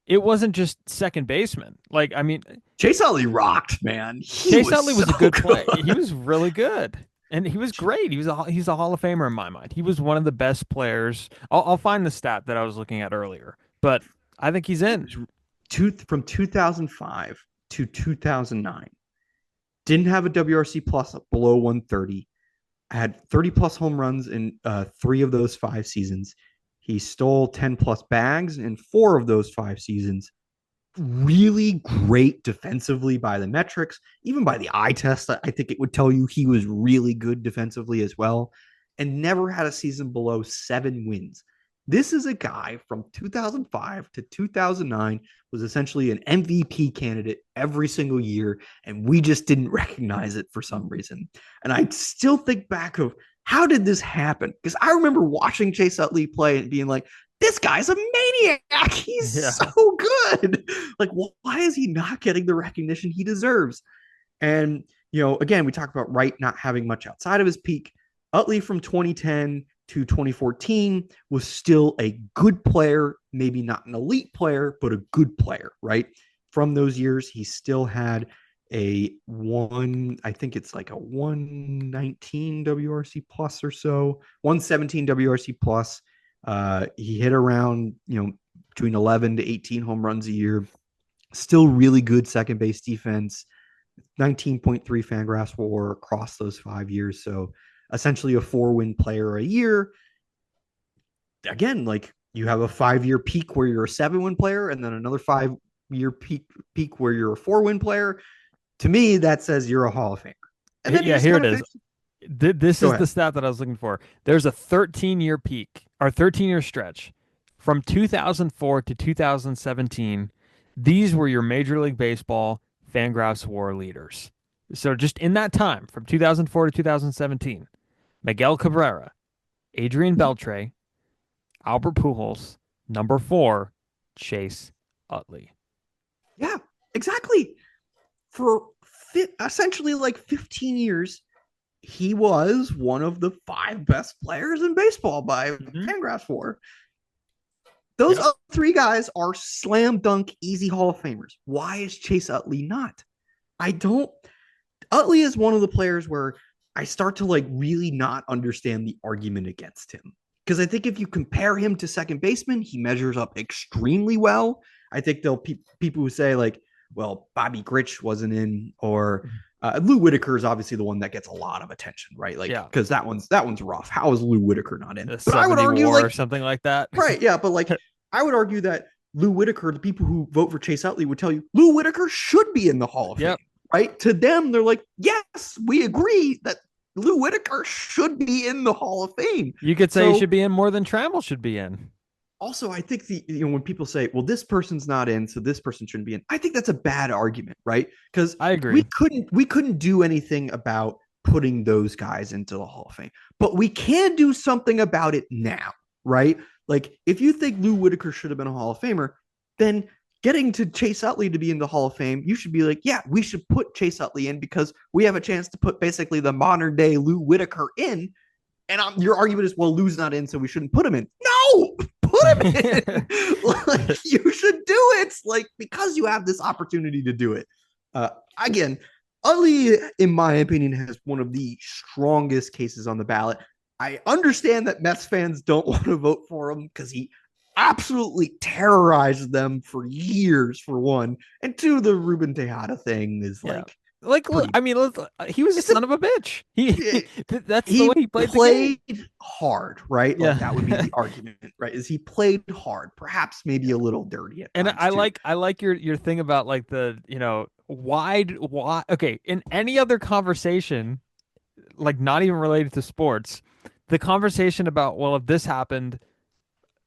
it wasn't just second baseman. Like, I mean, Chase Utley rocked, man. Chase Utley was a good player. He was really good. And he was great. He's a Hall of Famer in my mind. He was one of the best players. I'll find the stat that I was looking at earlier, but I think he's in. From 2005 to 2009, didn't have a WRC plus below 130. Had 30+ home runs in 3 of those 5 seasons. He stole 10+ bags in 4 of those 5 seasons. Really great defensively by the metrics, even by the eye test. I think it would tell you he was really good defensively as well, and never had a season below 7 wins. This is a guy from 2005 to 2009 was essentially an MVP candidate every single year, and we just didn't recognize it for some reason. And I still think back of how did this happen? Because I remember watching Chase Utley play and being like, this guy's a maniac. He's so good. Like, why is he not getting the recognition he deserves? And, again, we talked about Wright not having much outside of his peak. Utley from 2010 to 2014 was still a good player, maybe not an elite player, but a good player, right? From those years, he still had I think it's like a 119 WRC plus or so, 117 WRC plus. He hit around, between 11 to 18 home runs a year. Still really good second base defense. 19.3 Fangraphs WAR across those 5 years. So essentially a 4-win player a year. Again, like you have a 5-year peak where you're a 7-win player, and then another 5-year peak where you're a 4-win player. To me, that says you're a Hall of Famer. And then here it is. This is the stat that I was looking for. There's a 13-year peak or 13-year stretch from 2004 to 2017. These were your Major League Baseball Fangraphs WAR leaders. So just in that time, from 2004 to 2017, Miguel Cabrera, Adrian Beltre, Albert Pujols, number 4, Chase Utley. Yeah, exactly. For essentially like 15 years, he was one of the 5 best players in baseball by Fangraphs WAR. Those other 3 guys are slam dunk easy Hall of Famers. Why is Chase Utley not? Utley is one of the players where I start to like really not understand the argument against him. Because I think if you compare him to second baseman, he measures up extremely well. I think there'll people who say like, well, Bobby Grich wasn't in, or Lou Whitaker is obviously the one that gets a lot of attention, right? Like, because that one's rough. How is Lou Whitaker not in? But I would argue like or something like that, right? Yeah, but like I would argue that Lou Whitaker, the people who vote for Chase Utley would tell you Lou Whitaker should be in the Hall of Fame, right? To them, they're like, yes, we agree that Lou Whitaker should be in the Hall of Fame. You could say he should be in more than Trammell should be in. Also, I think when people say, well, this person's not in, so this person shouldn't be in, I think that's a bad argument, right? Because I agree. We couldn't do anything about putting those guys into the Hall of Fame, but we can do something about it now, right? Like if you think Lou Whitaker should have been a Hall of Famer, then getting to Chase Utley to be in the Hall of Fame, you should be like, yeah, we should put Chase Utley in because we have a chance to put basically the modern day Lou Whitaker in. And your argument is, well, Lou's not in, so we shouldn't put him in. No, put him in. Like, you should do it, like, because you have this opportunity to do it. Again, Utley, in my opinion, has one of the strongest cases on the ballot. I understand that Mets fans don't want to vote for him because he absolutely terrorized them for years, for one. And two, the Ruben Tejada thing is like, I mean, he was a son of a bitch. That's the way he played hard, right? Yeah. Like, that would be the argument, right? Is he played hard, perhaps maybe a little dirty at times. And I like your thing about like the, why okay, in any other conversation, like not even related to sports, the conversation about, well, if this happened,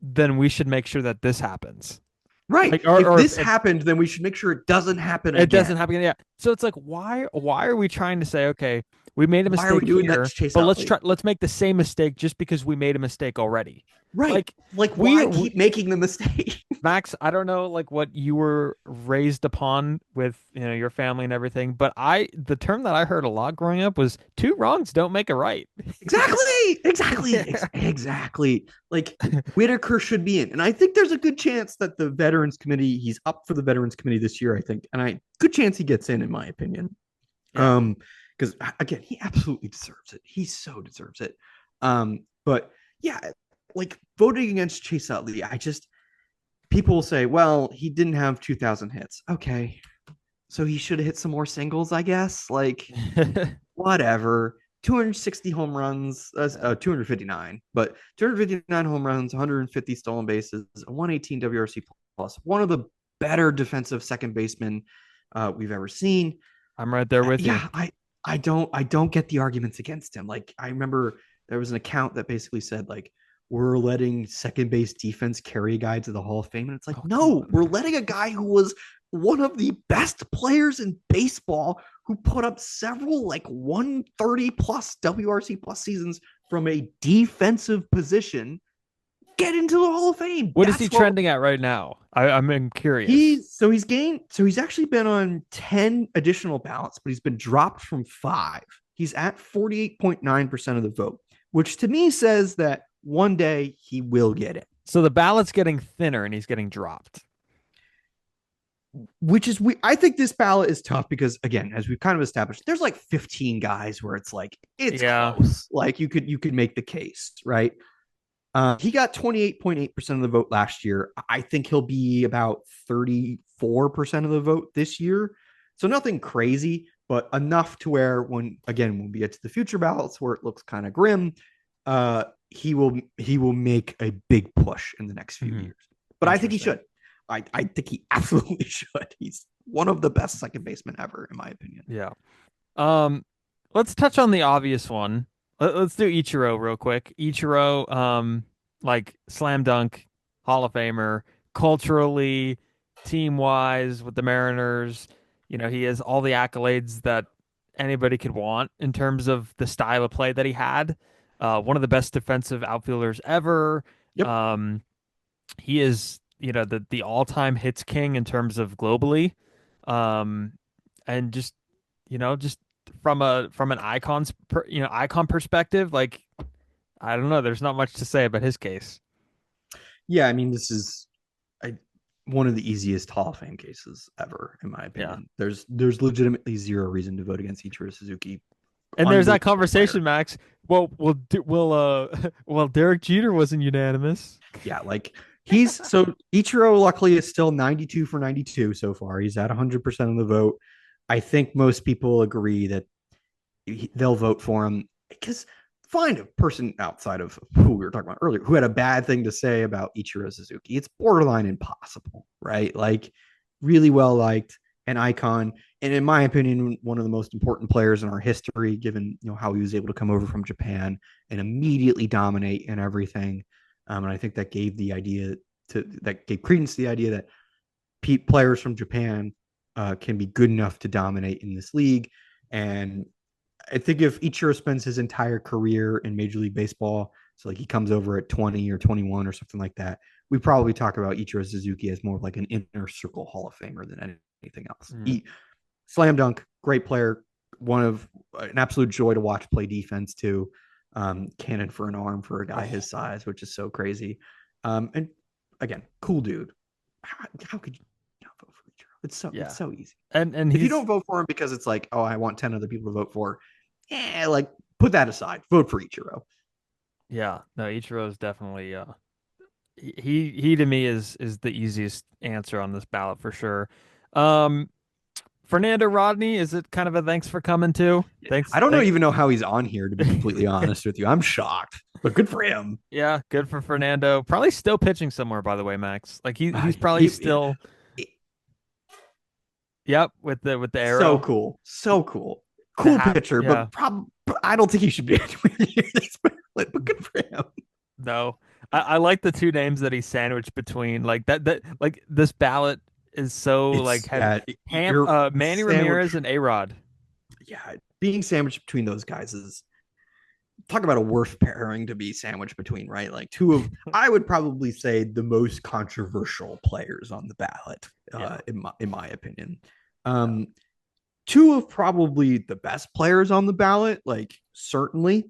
then we should make sure that this happens. Right. Like, if this happened, then we should make sure it doesn't happen again. It doesn't happen again. Yeah. So it's like, why are we trying to say, okay, we made a mistake why are we doing here, that to Chase but Utley? let's make the same mistake just because we made a mistake already. Right. Like why keep making the mistake? Max, I don't know like what you were raised upon with, your family and everything, but the term that I heard a lot growing up was 2 wrongs don't make a right. Exactly. Like, Whitaker should be in. And I think there's a good chance that the Veterans Committee, he's up for the Veterans Committee this year, I think. And good chance he gets in my opinion. Yeah. Because again, he absolutely deserves it. He so deserves it. But yeah, like, voting against Chase Utley, people will say, well, he didn't have 2,000 hits. Okay. So he should have hit some more singles, I guess. Like, whatever. 260 home runs, 259, but 259 home runs, 150 stolen bases, a 118 WRC plus, one of the better defensive second basemen we've ever seen. I'm right there with you. Yeah, I don't get the arguments against him. Like, I remember there was an account that basically said, like, we're letting second base defense carry a guy to the Hall of Fame. And it's like, no, we're letting a guy who was one of the best players in baseball, who put up several like 130 plus WRC plus seasons from a defensive position, get into the Hall of Fame. What is he trending at right now? I'm curious. He's actually been on 10 additional ballots, but he's been dropped from 5. He's at 48.9% of the vote, which to me says that one day he will get it. So the ballot's getting thinner and he's getting dropped. Which is, I think this ballot is tough because, again, as we've kind of established, there's like 15 guys where it's like, it's close. Like, you could make the case, right? He got 28.8% of the vote last year. I think he'll be about 34% of the vote this year. So nothing crazy, but enough to where when we get to the future ballots where it looks kind of grim, he will make a big push in the next few years. But I think he should. I think he absolutely should. He's one of the best second basemen ever, in my opinion. Yeah. Let's touch on the obvious one. Let's do Ichiro real quick. Ichiro, like, slam dunk, Hall of Famer, culturally, team-wise with the Mariners. He has all the accolades that anybody could want in terms of the style of play that he had. One of the best defensive outfielders ever. Yep. He is, the all-time hits king in terms of globally. And just from an icon perspective, like, I don't know, there's not much to say about his case. Yeah, I mean, this is one of the easiest Hall of Fame cases ever, in my opinion. Yeah. There's legitimately zero reason to vote against Ichiro Suzuki. And there's that conversation, Max. Well, Derek Jeter wasn't unanimous. Yeah, like, Ichiro luckily is still 92 for 92 so far. He's at 100% of the vote. I think most people agree that they'll vote for him, because find a person outside of who we were talking about earlier who had a bad thing to say about Ichiro Suzuki. It's borderline impossible, right? Like, really well liked, an icon, and in my opinion, one of the most important players in our history, given how he was able to come over from Japan and immediately dominate in everything. And I think that gave credence to the idea that players from Japan can be good enough to dominate in this league. And I think if Ichiro spends his entire career in Major League Baseball, so like he comes over at 20 or 21 or something like that, we probably talk about Ichiro Suzuki as more like an inner circle Hall of Famer than anything else. Slam dunk, great player, one of an absolute joy to watch play defense too. Cannon for an arm for a guy his size, which is so crazy. And again, cool dude. How could you not vote for Ichiro? It's so easy. And if you don't vote for him because it's like, oh, I want 10 other people to vote for, like put that aside. Vote for Ichiro. Yeah, no, Ichiro is definitely he to me is the easiest answer on this ballot for sure. Fernando Rodney, is it kind of a thanks for coming too? Thanks. I don't even know how he's on here, to be completely honest with you. I'm shocked, but good for him. Yeah, good for Fernando. Probably still pitching somewhere, by the way, Max. Like he's probably still. Yep, with the arrow. So cool. Cool pitcher, but I don't think he should be anywhere near this ballot, but good for him. No, I like the two names that he sandwiched between. Like that like this ballot is so Manny Ramirez and A-Rod. Yeah, being sandwiched between those guys is, talk about a worst pairing to be sandwiched between, right? Like two of, I would probably say, the most controversial players on the ballot, in my opinion. Two of probably the best players on the ballot, like certainly.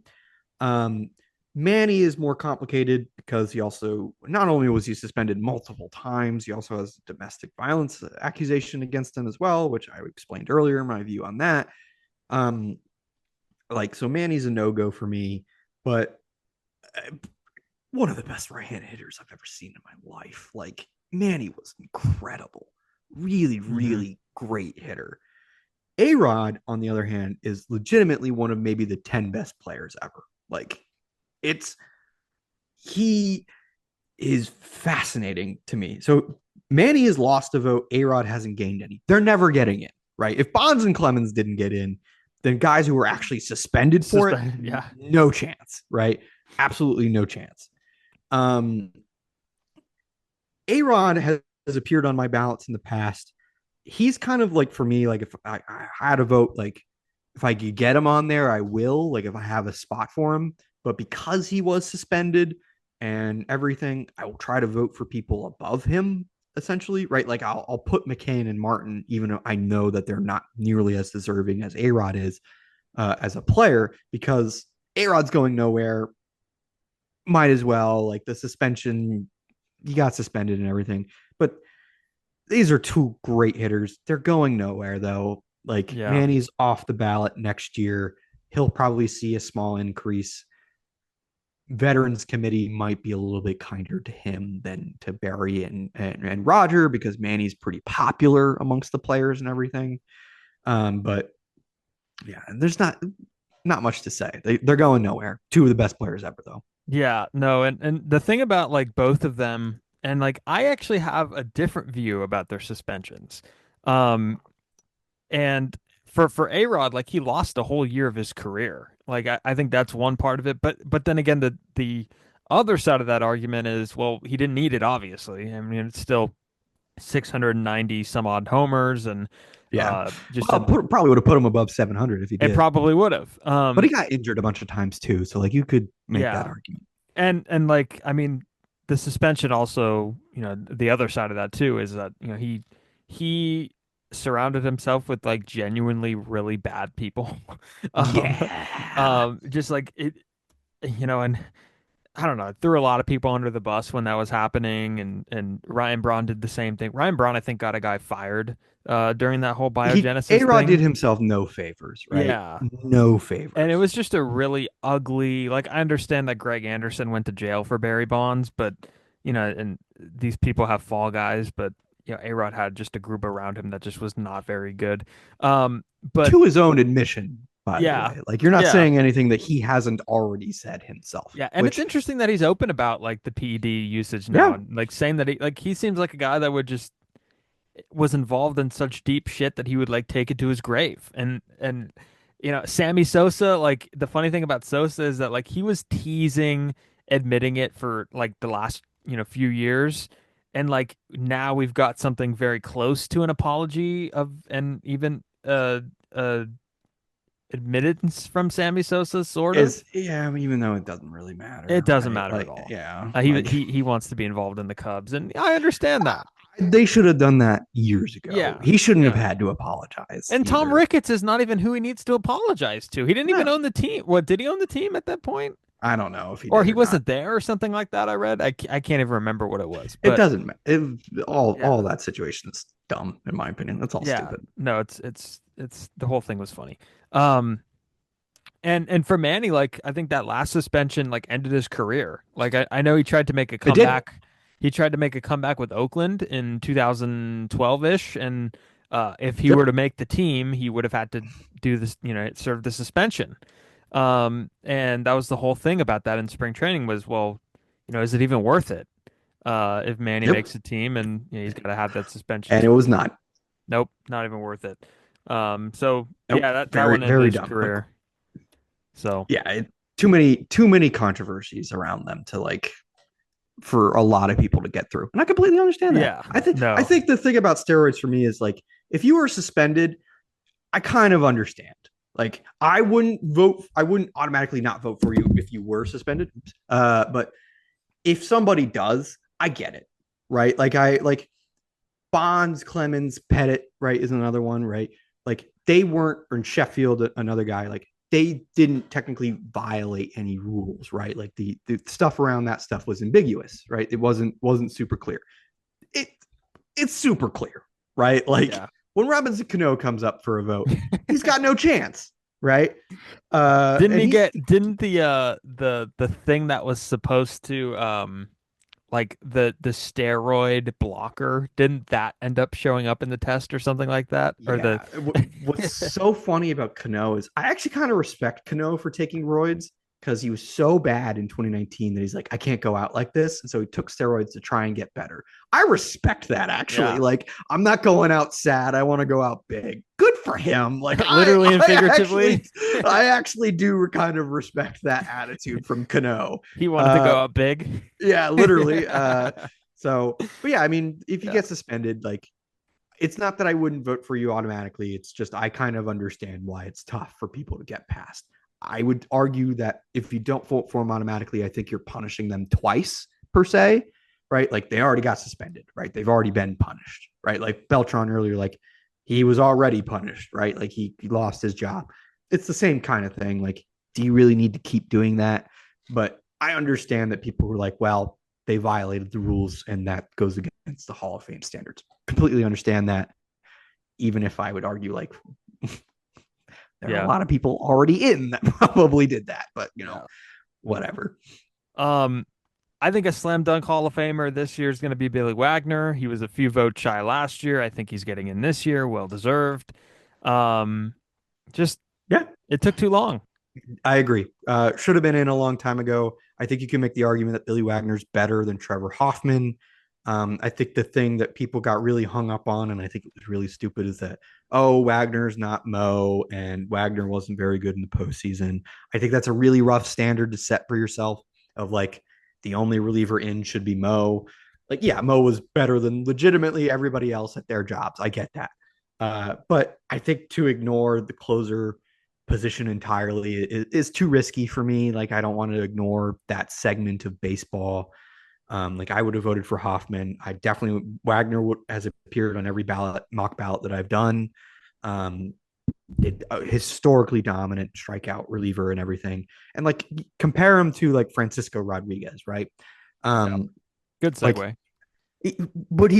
Manny is more complicated because he also, not only was he suspended multiple times, he also has domestic violence accusation against him as well, which I explained earlier, my view on that. So Manny's a no-go for me, but one of the best right-hand hitters I've ever seen in my life. Like, Manny was incredible. Really, really great hitter. A-Rod, on the other hand, is legitimately one of maybe the 10 best players ever. Like, he is fascinating to me. So Manny has lost a vote. A-Rod hasn't gained any. They're never getting in, right? If Bonds and Clemens didn't get in, then guys who were actually suspended for it, no chance, right? Absolutely no chance. A-Rod has appeared on my ballots in the past. He's kind of like, for me, like if I had a vote, like if I could get him on there, I will, like if I have a spot for him. But because he was suspended and everything, I will try to vote for people above him, essentially, right? Like I'll put McCann and Martin, even though I know that they're not nearly as deserving as A-Rod is as a player, because A-Rod's going nowhere. Might as well, like the suspension, he got suspended and everything. But these are two great hitters. They're going nowhere, though. Like, Manny's off the ballot next year. He'll probably see a small increase. Veterans Committee might be a little bit kinder to him than to Barry and Roger, because Manny's pretty popular amongst the players and everything. But yeah, there's not much to say. They're going nowhere. Two of the best players ever, though. Yeah, no, and the thing about like both of them, and like I actually have a different view about their suspensions. And for A-Rod, like he lost a whole year of his career. Like I think that's one part of it. But then again, the other side of that argument is, well, he didn't need it, obviously. I mean, it's still 690 some odd homers and probably would have put him above 700 if he did. It probably would have. But he got injured a bunch of times too, so like you could make that argument. And like, I mean, the suspension also, the other side of that too is that, he surrounded himself with like genuinely really bad people. Just like it, and I don't know, it threw a lot of people under the bus when that was happening, and Ryan Braun did the same thing. Ryan Braun, I think, got a guy fired during that whole biogenesis A-Rod thing. did himself no favors, right? Yeah. No favors. And it was just a really ugly, like, I understand that Greg Anderson went to jail for Barry Bonds, but, and these people have fall guys, but, A-Rod had just a group around him that just was not very good. But to his own admission, by the way. Like, you're not saying anything that he hasn't already said himself. Yeah, and it's interesting that he's open about, like, the PED usage now. And, like, saying that he seems like a guy that would just was involved in such deep shit that he would like take it to his grave. And Sammy Sosa, like the funny thing about Sosa is that like he was teasing admitting it for like the last few years, and like now we've got something very close to an apology of, and even admittance from Sammy Sosa, sort of. Yeah, I mean, even though it doesn't really matter. It doesn't right? matter Like, at all. yeah, He wants to be involved in the Cubs, and I understand that. they should have done that years ago. Yeah, He shouldn't have yeah. had to apologize. And Tom either. Ricketts is not even who he needs to apologize to. He didn't even No. own the team. What, did he own the team at that point? I don't know if he Or did he or wasn't not. there or something like that. I read. I can't even remember what it was. It But doesn't matter. All yeah, that situation is dumb, in my opinion. That's all yeah. stupid. No, it's the whole thing was funny. And for Manny, like I think that last suspension like ended his career. Like I know he tried to make a It did. comeback. He tried to make a comeback with Oakland in 2012-ish, and if he Yep. were to make the team, he would have had to do this, serve the suspension. And that was the whole thing about that in spring training was, well, is it even worth it? If Manny Yep. makes a team and he's got to have that suspension. And it was not. Nope, not even worth it. So Nope. yeah, that Very, one ended very his dumb. career. So Yeah, too many controversies around them to like for a lot of people to get through. And I completely understand that. Yeah, I no. think the thing about steroids for me is like if you were suspended, I kind of understand. Like I wouldn't automatically not vote for you if you were suspended. But if somebody does, I get it. Right? Like Bonds, Clemens, Pettitte, right, is another one, right? Like they weren't, or Sheffield, another guy, like they didn't technically violate any rules, right? Like the stuff around that stuff was ambiguous, right? It wasn't super clear. It's super clear, right? Like when Robinson Cano comes up for a vote, he's got no chance, right? Didn't the thing that was supposed to like the steroid blocker, didn't that end up showing up in the test or something like that? Yeah. Or What's so funny about Cano is I actually kind of respect Cano for taking roids because he was so bad in 2019 that he's like, I can't go out like this. And so he took steroids to try and get better. I respect that actually. Yeah. Like, I'm not going out sad. I want to go out big. Good for him. Like literally and figuratively. I actually do kind of respect that attitude from Cano. He wanted to go out big. Yeah, literally. But yeah, I mean, if you get suspended, like, it's not that I wouldn't vote for you automatically. It's just I kind of understand why it's tough for people to get past. I would argue that if you don't vote for them automatically, I think you're punishing them twice per se, right? Like they already got suspended, right? They've already been punished, right? Like Beltran earlier, like he was already punished, right? Like he lost his job. It's the same kind of thing. Like, do you really need to keep doing that? But I understand that people were like, well, they violated the rules and that goes against the Hall of Fame standards. Completely understand that. Even if I would argue like there are a lot of people already in that probably did that, but whatever. I think a slam dunk Hall of Famer this year is going to be Billy Wagner. He was a few votes shy last year. I think he's getting in this year. Well deserved. It took too long. I agree. Should have been in a long time ago. I think you can make the argument that Billy Wagner's better than Trevor Hoffman. I think the thing that people got really hung up on, and I think it was really stupid, is that, Wagner's not Mo, and Wagner wasn't very good in the postseason. I think that's a really rough standard to set for yourself of like the only reliever in should be Mo. Like, yeah, Mo was better than legitimately everybody else at their jobs. I get that. But I think to ignore the closer position entirely is too risky for me. Like, I don't want to ignore that segment of baseball. Like I would have voted for Hoffman. Wagner has appeared on every mock ballot that I've done. Historically dominant strikeout reliever and everything. And like compare him to like Francisco Rodriguez, right? Good segue. But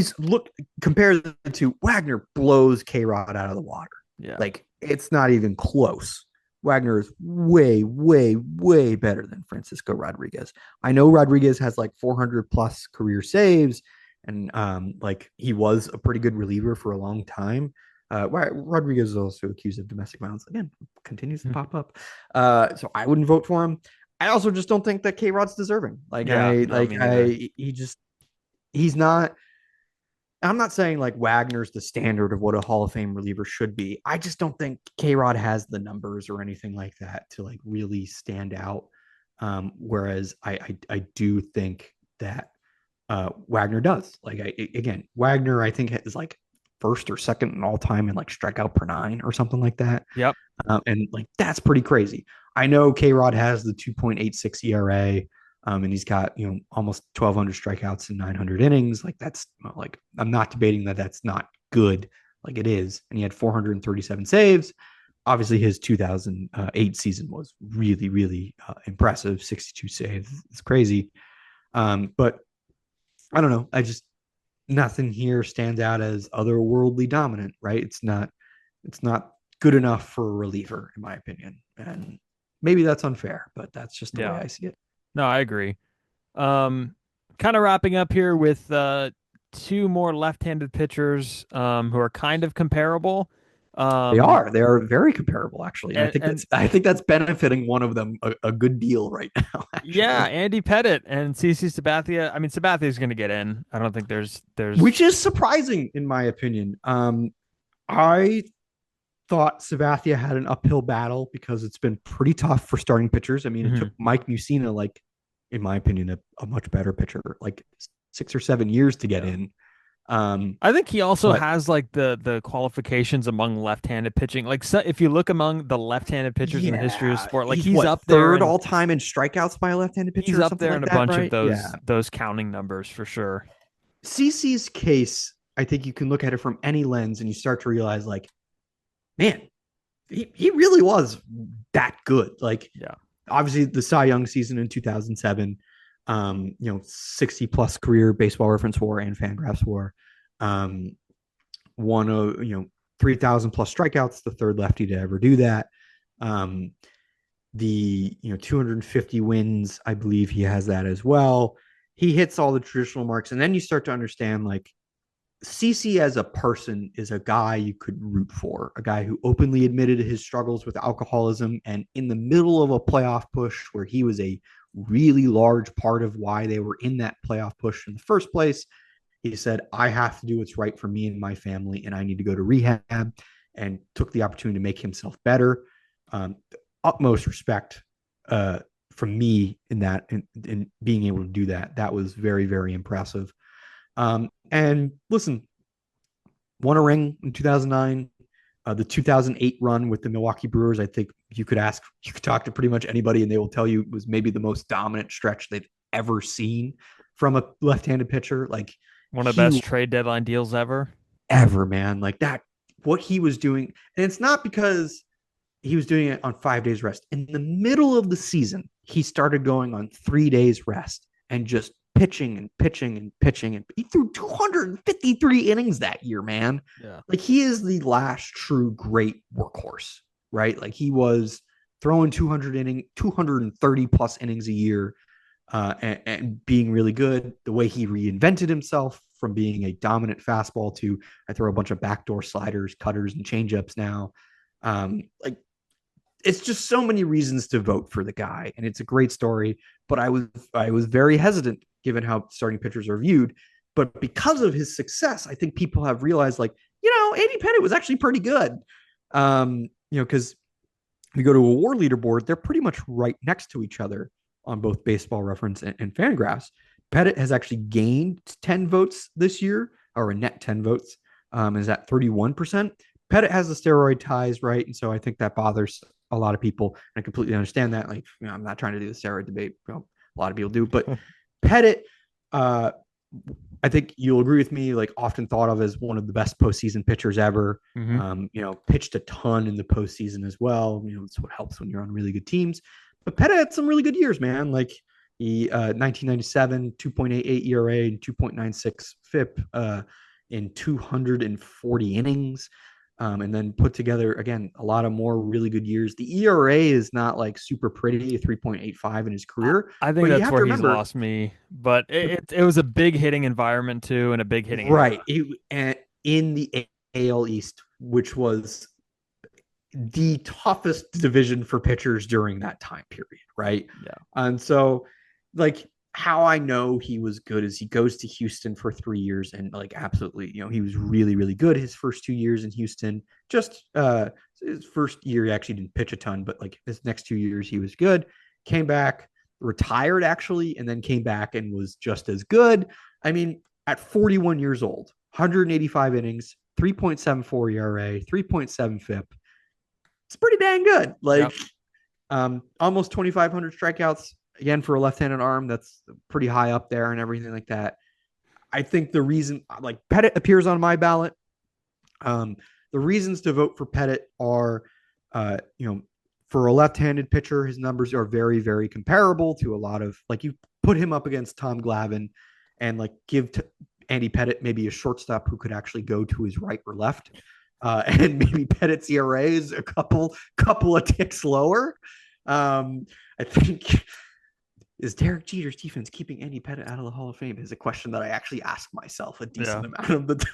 compare them to Wagner blows K-Rod out of the water. Yeah. Like it's not even close. Wagner is way, way, way better than Francisco Rodriguez. I know Rodriguez has like 400 plus career saves, and like he was a pretty good reliever for a long time. Rodriguez is also accused of domestic violence. Again, continues to pop up. So I wouldn't vote for him. I also just don't think that K-Rod's deserving. He's not. I'm not saying like Wagner's the standard of what a Hall of Fame reliever should be. I just don't think K-Rod has the numbers or anything like that to like really stand out. Whereas I do think that Wagner does. Like again, Wagner I think is like first or second in all time in like strikeout per nine or something like that. Yep. And like that's pretty crazy. I know K-Rod has the 2.86 ERA, and he's got almost 1,200 strikeouts and 900 innings. Like that's like I'm not debating that that's not good. Like it is, and he had 437 saves. Obviously, his 2008 season was really, really impressive. 62 saves. It's crazy. But I don't know. Nothing here stands out as otherworldly dominant, right? It's not good enough for a reliever, in my opinion. And maybe that's unfair, but that's just the way I see it. No, I agree. Kind of wrapping up here with two more left-handed pitchers who are kind of comparable. They are very comparable, actually. And I think that's benefiting one of them a good deal right now. Actually. Yeah, Andy Pettitte and CC Sabathia. I mean, Sabathia is going to get in. I don't think there's which is surprising in my opinion. I thought Sabathia had an uphill battle because it's been pretty tough for starting pitchers. I mean, it took Mike Mussina, like in my opinion, a much better pitcher, like 6 or 7 years to get in. I think he also has like the qualifications among left-handed pitching. Like, so if you look among the left-handed pitchers in the history of sport, like he's up there third all time in strikeouts by a left-handed pitcher. He's up there in a bunch of those counting numbers for sure. CC's case, I think you can look at it from any lens and you start to realize, like, man, he really was that good. Like, obviously the Cy Young season in 2007. 60 plus career Baseball Reference WAR and Fangraphs WAR, one of 3,000 plus strikeouts, the third lefty to ever do that. The 250 wins, I believe he has that as well. He hits all the traditional marks, and then you start to understand, like, CC as a person is a guy you could root for, a guy who openly admitted his struggles with alcoholism, and in the middle of a playoff push where he was a really large part of why they were in that playoff push in the first place, he said, I have to do what's right for me and my family, and I need to go to rehab, and took the opportunity to make himself better. Utmost respect from me in that, in being able to do that. That was very, very impressive. And listen, won a ring in 2009. The 2008 run with the Milwaukee Brewers, I think you could talk to pretty much anybody and they will tell you it was maybe the most dominant stretch they've ever seen from a left-handed pitcher. Like, one of the best trade deadline deals ever, man. Like that, what he was doing. And it's not because he was doing it on 5 days rest. In the middle of the season, he started going on 3 days rest and just pitching and pitching and pitching, and he threw 253 innings that year, man. Yeah. Like, he is the last true great workhorse, right? Like, he was throwing 230 plus innings a year, and being really good. The way he reinvented himself from being a dominant fastball to, I throw a bunch of backdoor sliders, cutters, and changeups now. Like, it's just so many reasons to vote for the guy, and it's a great story. But I was very hesitant given how starting pitchers are viewed. But because of his success, I think people have realized, like, Andy Pettitte was actually pretty good. Because we go to a WAR leaderboard, they're pretty much right next to each other on both Baseball Reference and Fangraphs. Pettitte has actually gained 10 votes this year, or a net 10 votes, is at 31%. Pettitte has the steroid ties, right? And so I think that bothers a lot of people. And I completely understand that. Like, I'm not trying to do the steroid debate. A lot of people do, but Pettitte, I think you'll agree with me, like, often thought of as one of the best postseason pitchers ever. Pitched a ton in the postseason as well. It's what helps when you're on really good teams. But Pettitte had some really good years, man. Like, he 1997, 2.88 ERA and 2.96 FIP in 240 innings. And then put together, again, a lot of more really good years. The ERA is not like super pretty, 3.85 in his career. I think that's where he's lost me. But it was a big hitting environment too, and a big hitting right. And in the AL East, which was the toughest division for pitchers during that time period, right? Yeah. And so, like, how I know he was good is he goes to Houston for 3 years, and, like, absolutely, he was really, really good his first 2 years in Houston. Just his first year, he actually didn't pitch a ton, but, like, his next 2 years, he was good. Came back, retired actually, and then came back and was just as good. I mean, at 41 years old, 185 innings, 3.74 ERA, 3.7 FIP. It's pretty dang good. Like, almost 2,500 strikeouts. Again, for a left-handed arm, that's pretty high up there and everything like that. I think the reason, like, Pettitte appears on my ballot. The reasons to vote for Pettitte are, for a left-handed pitcher, his numbers are very, very comparable to a lot of, like, you put him up against Tom Glavine and like give Andy Pettitte maybe a shortstop who could actually go to his right or left. And maybe Pettitte's ERA is a couple of ticks lower. I think, is Derek Jeter's defense keeping Andy Pettitte out of the Hall of Fame is a question that I actually ask myself a decent amount of the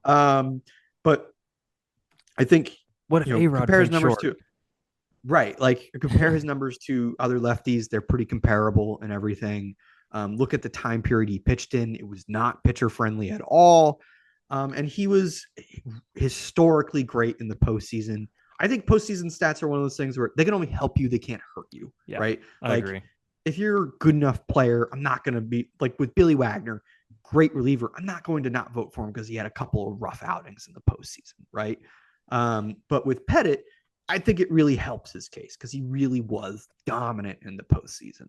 time. But I think what if A-Rod compare his numbers short? to right, like compare his numbers to other lefties. They're pretty comparable and everything. Look at the time period he pitched in. It was not pitcher friendly at all. And he was historically great in the postseason. I think postseason stats are one of those things where they can only help you. They can't hurt you. Yeah, right. I agree. If you're a good enough player, I'm not going to be like with Billy Wagner, great reliever. I'm not going to not vote for him because he had a couple of rough outings in the postseason. Right. But with Pettitte, I think it really helps his case because he really was dominant in the postseason.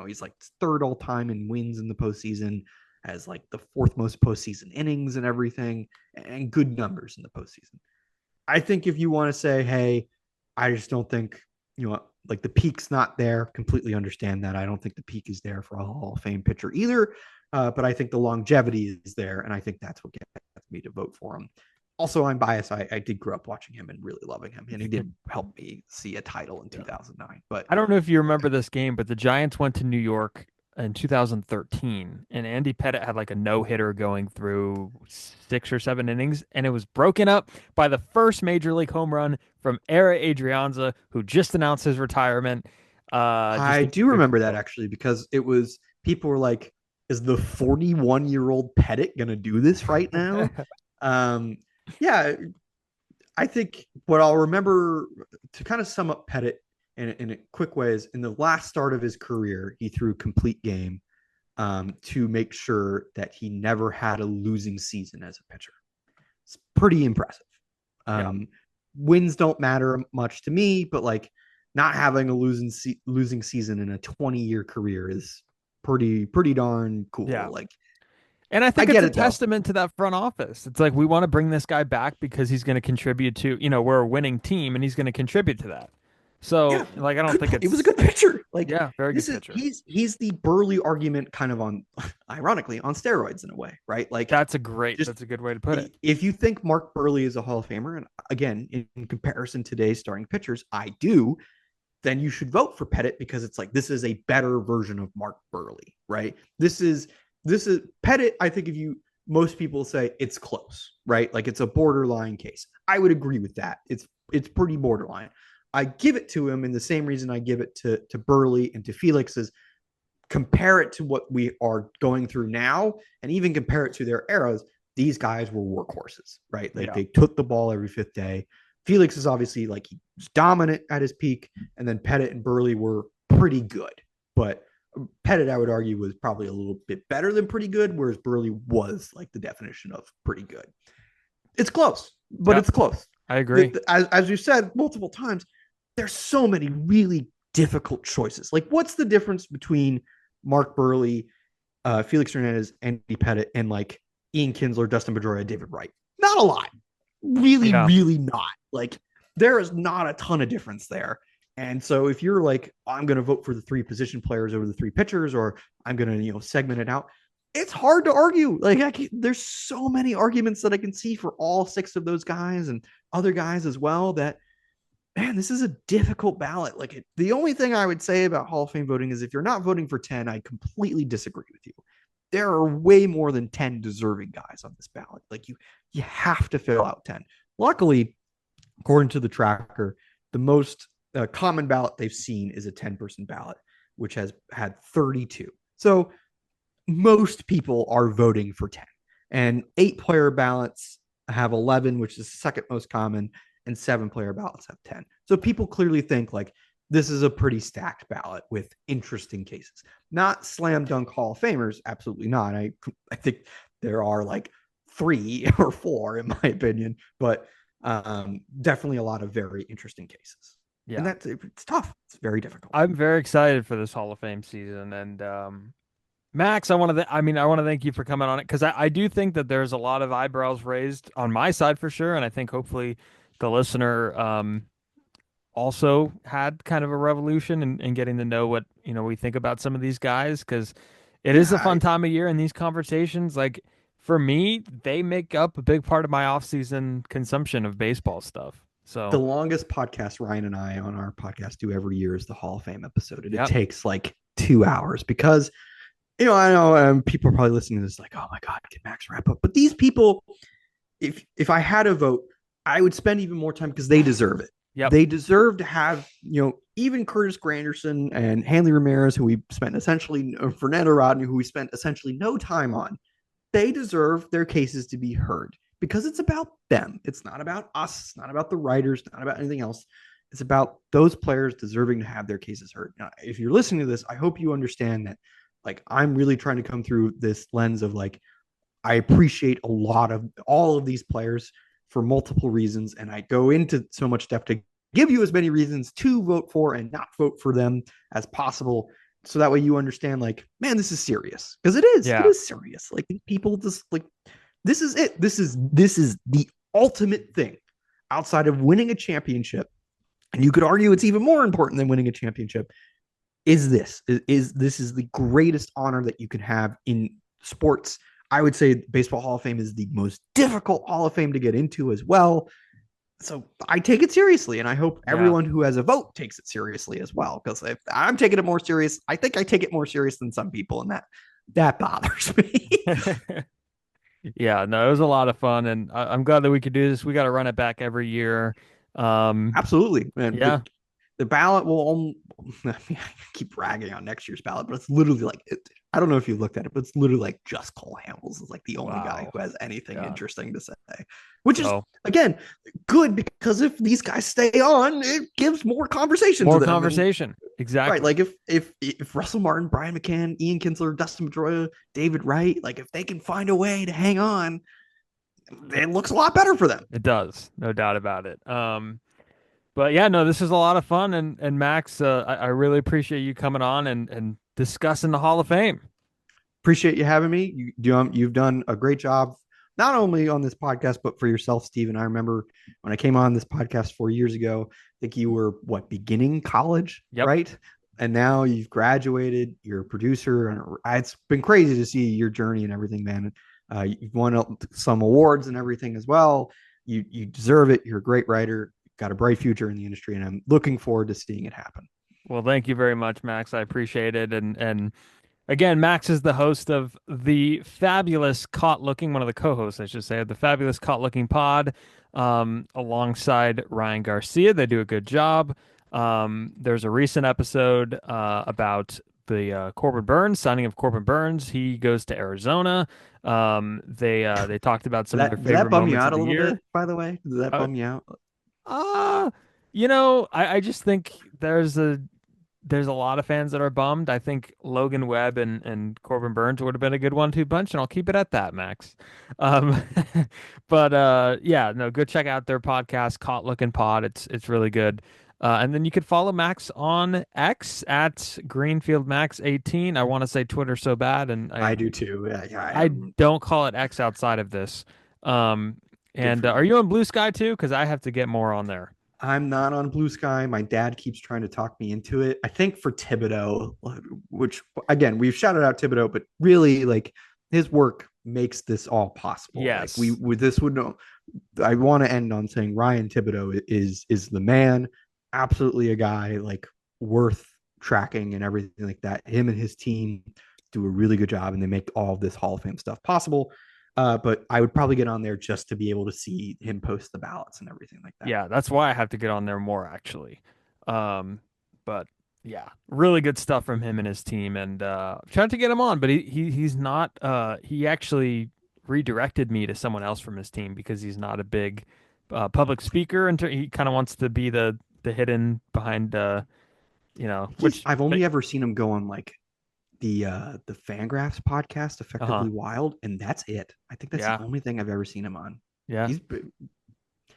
He's like third all time in wins in the postseason, has like the fourth most postseason innings and everything, and good numbers in the postseason. I think if you want to say, hey, I just don't think, like the peak's not there, completely understand that. I don't think the peak is there for a Hall of Fame pitcher either. But I think the longevity is there. And I think that's what gets me to vote for him. Also, I'm biased. I did grow up watching him and really loving him, and he did help me see a title in 2009. But I don't know if you remember this game, but the Giants went to New York in 2013, and Andy Pettitte had like a no-hitter going through 6 or 7 innings, and it was broken up by the first major league home run from Era Adrianza, who just announced his retirement. I do remember that actually, because it was people were like, "Is the 41-year-old Pettitte going to do this right now?" Yeah, I think what I'll remember to kind of sum up Pettitte in a quick way is in the last start of his career, he threw complete game to make sure that he never had a losing season as a pitcher. It's pretty impressive. Wins don't matter much to me, but like not having a losing season in a 20-year career is pretty darn cool. Yeah. Like, and I think it's a testament to that front office. It's like, we want to bring this guy back because he's going to contribute to, we're a winning team and he's going to contribute to that. So I don't think it was a good pitcher. Like, very good pitcher. He's the Burley argument kind of ironically on steroids in a way, right? Like that's a good way to put it. If you think Mark Burley is a Hall of Famer, and again, in comparison to today's starting pitchers, I do, then you should vote for Pettitte because it's like, this is a better version of Mark Burley, right? This is Pettitte. I think most people say it's close, right? Like it's a borderline case. I would agree with that. It's pretty borderline. I give it to him in the same reason I give it to Burley and to Felix is compare it to what we are going through now, and even compare it to their eras. These guys were workhorses, right? Like they took the ball every 5th day. Felix is obviously like he was dominant at his peak, and then Pettitte and Burley were pretty good, but Pettitte, I would argue, was probably a little bit better than pretty good, whereas Burley was like the definition of pretty good. It's close, but it's close. I agree. As you said multiple times, there's so many really difficult choices. Like, what's the difference between Mark Burley, Felix Hernandez, Andy Pettitte, and like Ian Kinsler, Dustin Pedroia, David Wright? Not a lot. Really not. Like, there is not a ton of difference there. And so if you're like, I'm going to vote for the 3 position players over the 3 pitchers, or I'm going to, segment it out, it's hard to argue. Like, there's so many arguments that I can see for all 6 of those guys and other guys as well that, man, this is a difficult ballot. Like, the only thing I would say about Hall of Fame voting is if you're not voting for 10, I completely disagree with you. There are way more than 10 deserving guys on this ballot. Like, you have to fill out 10. Luckily, according to the tracker, the most common ballot they've seen is a 10-person ballot, which has had 32. So most people are voting for 10. And 8-player ballots have 11, which is the second most common, and 7-player ballots have 10. So people clearly think like this is a pretty stacked ballot with interesting cases. Not slam dunk Hall of Famers, absolutely not. I think there are like 3 or 4 in my opinion, but definitely a lot of very interesting cases. Yeah. And it's tough. It's very difficult. I'm very excited for this Hall of Fame season. And Max, I want to thank you for coming on it, because I do think that there's a lot of eyebrows raised on my side for sure. And I think hopefully the listener also had kind of a revolution in getting to know what, we think about some of these guys, because it is a fun time of year, and these conversations, like, for me, they make up a big part of my off-season consumption of baseball stuff. So the longest podcast Ryan and I on our podcast do every year is the Hall of Fame episode. And it takes like 2 hours because, I know people are probably listening to this like, oh my God, can Max wrap up? But these people, if I had a vote, I would spend even more time because they deserve it. Yep. They deserve to have, even Curtis Granderson and Hanley Ramirez, who we spent essentially, Fernando Rodney, who we spent essentially no time on. They deserve their cases to be heard because it's about them. It's not about us. It's not about the writers, not about anything else. It's about those players deserving to have their cases heard. Now, if you're listening to this, I hope you understand that, like, I'm really trying to come through this lens of like, I appreciate a lot of all of these players for multiple reasons. And I go into so much depth to give you as many reasons to vote for and not vote for them as possible. So that way you understand, like, man, this is serious, because it is. Yeah. It is serious. Like, people just like, this is it. This is the ultimate thing outside of winning a championship. And you could argue it's even more important than winning a championship. This is the greatest honor that you can have in sports. I would say Baseball Hall of Fame is the most difficult Hall of Fame to get into as well. So I take it seriously, and I hope everyone who has a vote takes it seriously as well, because if I'm taking it more serious, I think I take it more serious than some people, and that bothers me. Yeah, no, it was a lot of fun, and I'm glad that we could do this. We got to run it back every year. Absolutely, man. Yeah. The ballot will I keep ragging on next year's ballot, but it's literally like, I don't know if you looked at it, but it's literally like just Cole Hamels is like the only guy who has anything interesting to say, which is, again, good, because if these guys stay on, it gives more conversation. Exactly. Right. Like if Russell Martin, Brian McCann, Ian Kinsler, Dustin Pedroia, David Wright, like if they can find a way to hang on, it looks a lot better for them. It does. No doubt about it. But yeah, no, this is a lot of fun. And Max, I really appreciate you coming on and discussing the Hall of Fame. Appreciate you having me. You've done a great job, not only on this podcast, but for yourself, Steven. I remember when I came on this podcast 4 years ago, I think you were beginning college, right? And now you've graduated, you're a producer, and it's been crazy to see your journey and everything, man. You've won some awards and everything as well. You deserve it. You're a great writer. Got a bright future in the industry, and I'm looking forward to seeing it happen. Well, thank you very much, Max. I appreciate it. And again, Max is the host of the fabulous Caught Looking, one of the co-hosts, I should say, of the fabulous Caught Looking pod, alongside Ryan Garcia. They do a good job. There's a recent episode about the Corbin Burns signing of Corbin Burns. He goes to Arizona. They talked about some of their favorite moments of the year. Did that bum you out a little bit, by the way? Did that bum you out? I just think there's a lot of fans that are bummed. I think Logan Webb and Corbin Burns would have been a good 1-2 punch, and I'll keep it at that, Max. But go check out their podcast, Caught Looking Pod. It's really good. And then you could follow Max on X at Greenfield Max 18. I want to say Twitter so bad, and I do too. I don't call it X outside of this. And are you on Blue Sky too? Because I have to get more on there. I'm not on Blue Sky. My dad keeps trying to talk me into it. I think for Thibodeau, which again, we've shouted out Thibodeau, but really, like, his work makes this all possible. Yes. Like I want to end on saying Ryan Thibodeau is the man. Absolutely a guy like worth tracking and everything like that. Him and his team do a really good job, and they make all of this Hall of Fame stuff possible. But I would probably get on there just to be able to see him post the ballots and everything like that. Yeah, that's why I have to get on there more, actually. But yeah, really good stuff from him and his team. And I'm trying to get him on, but he's not. He actually redirected me to someone else from his team because he's not a big public speaker, and he kind of wants to be the hidden behind. Which I've only ever seen him go on like the Fangraphs podcast, Effectively Wild, and that's it. I think that's Yeah. the only thing I've ever seen him on. Yeah. He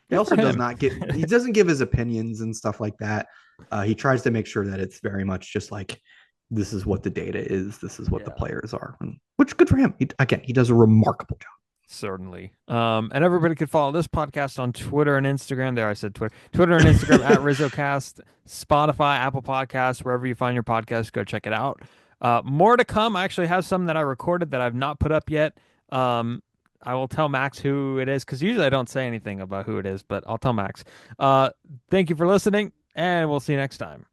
Good also for does him. not get he doesn't give his opinions and stuff like that. He tries to make sure that it's very much just like, this is what the data is, this is what the players are, which good for him. He does a remarkable job. Certainly. And everybody could follow this podcast on Twitter and Instagram. There, I said Twitter and Instagram at RizzoCast, Spotify, Apple Podcasts, wherever you find your podcast, go check it out. More to come. I actually have some that I recorded that I've not put up yet. I will tell Max who it is, because usually I don't say anything about who it is, but I'll tell Max. Thank you for listening, and we'll see you next time.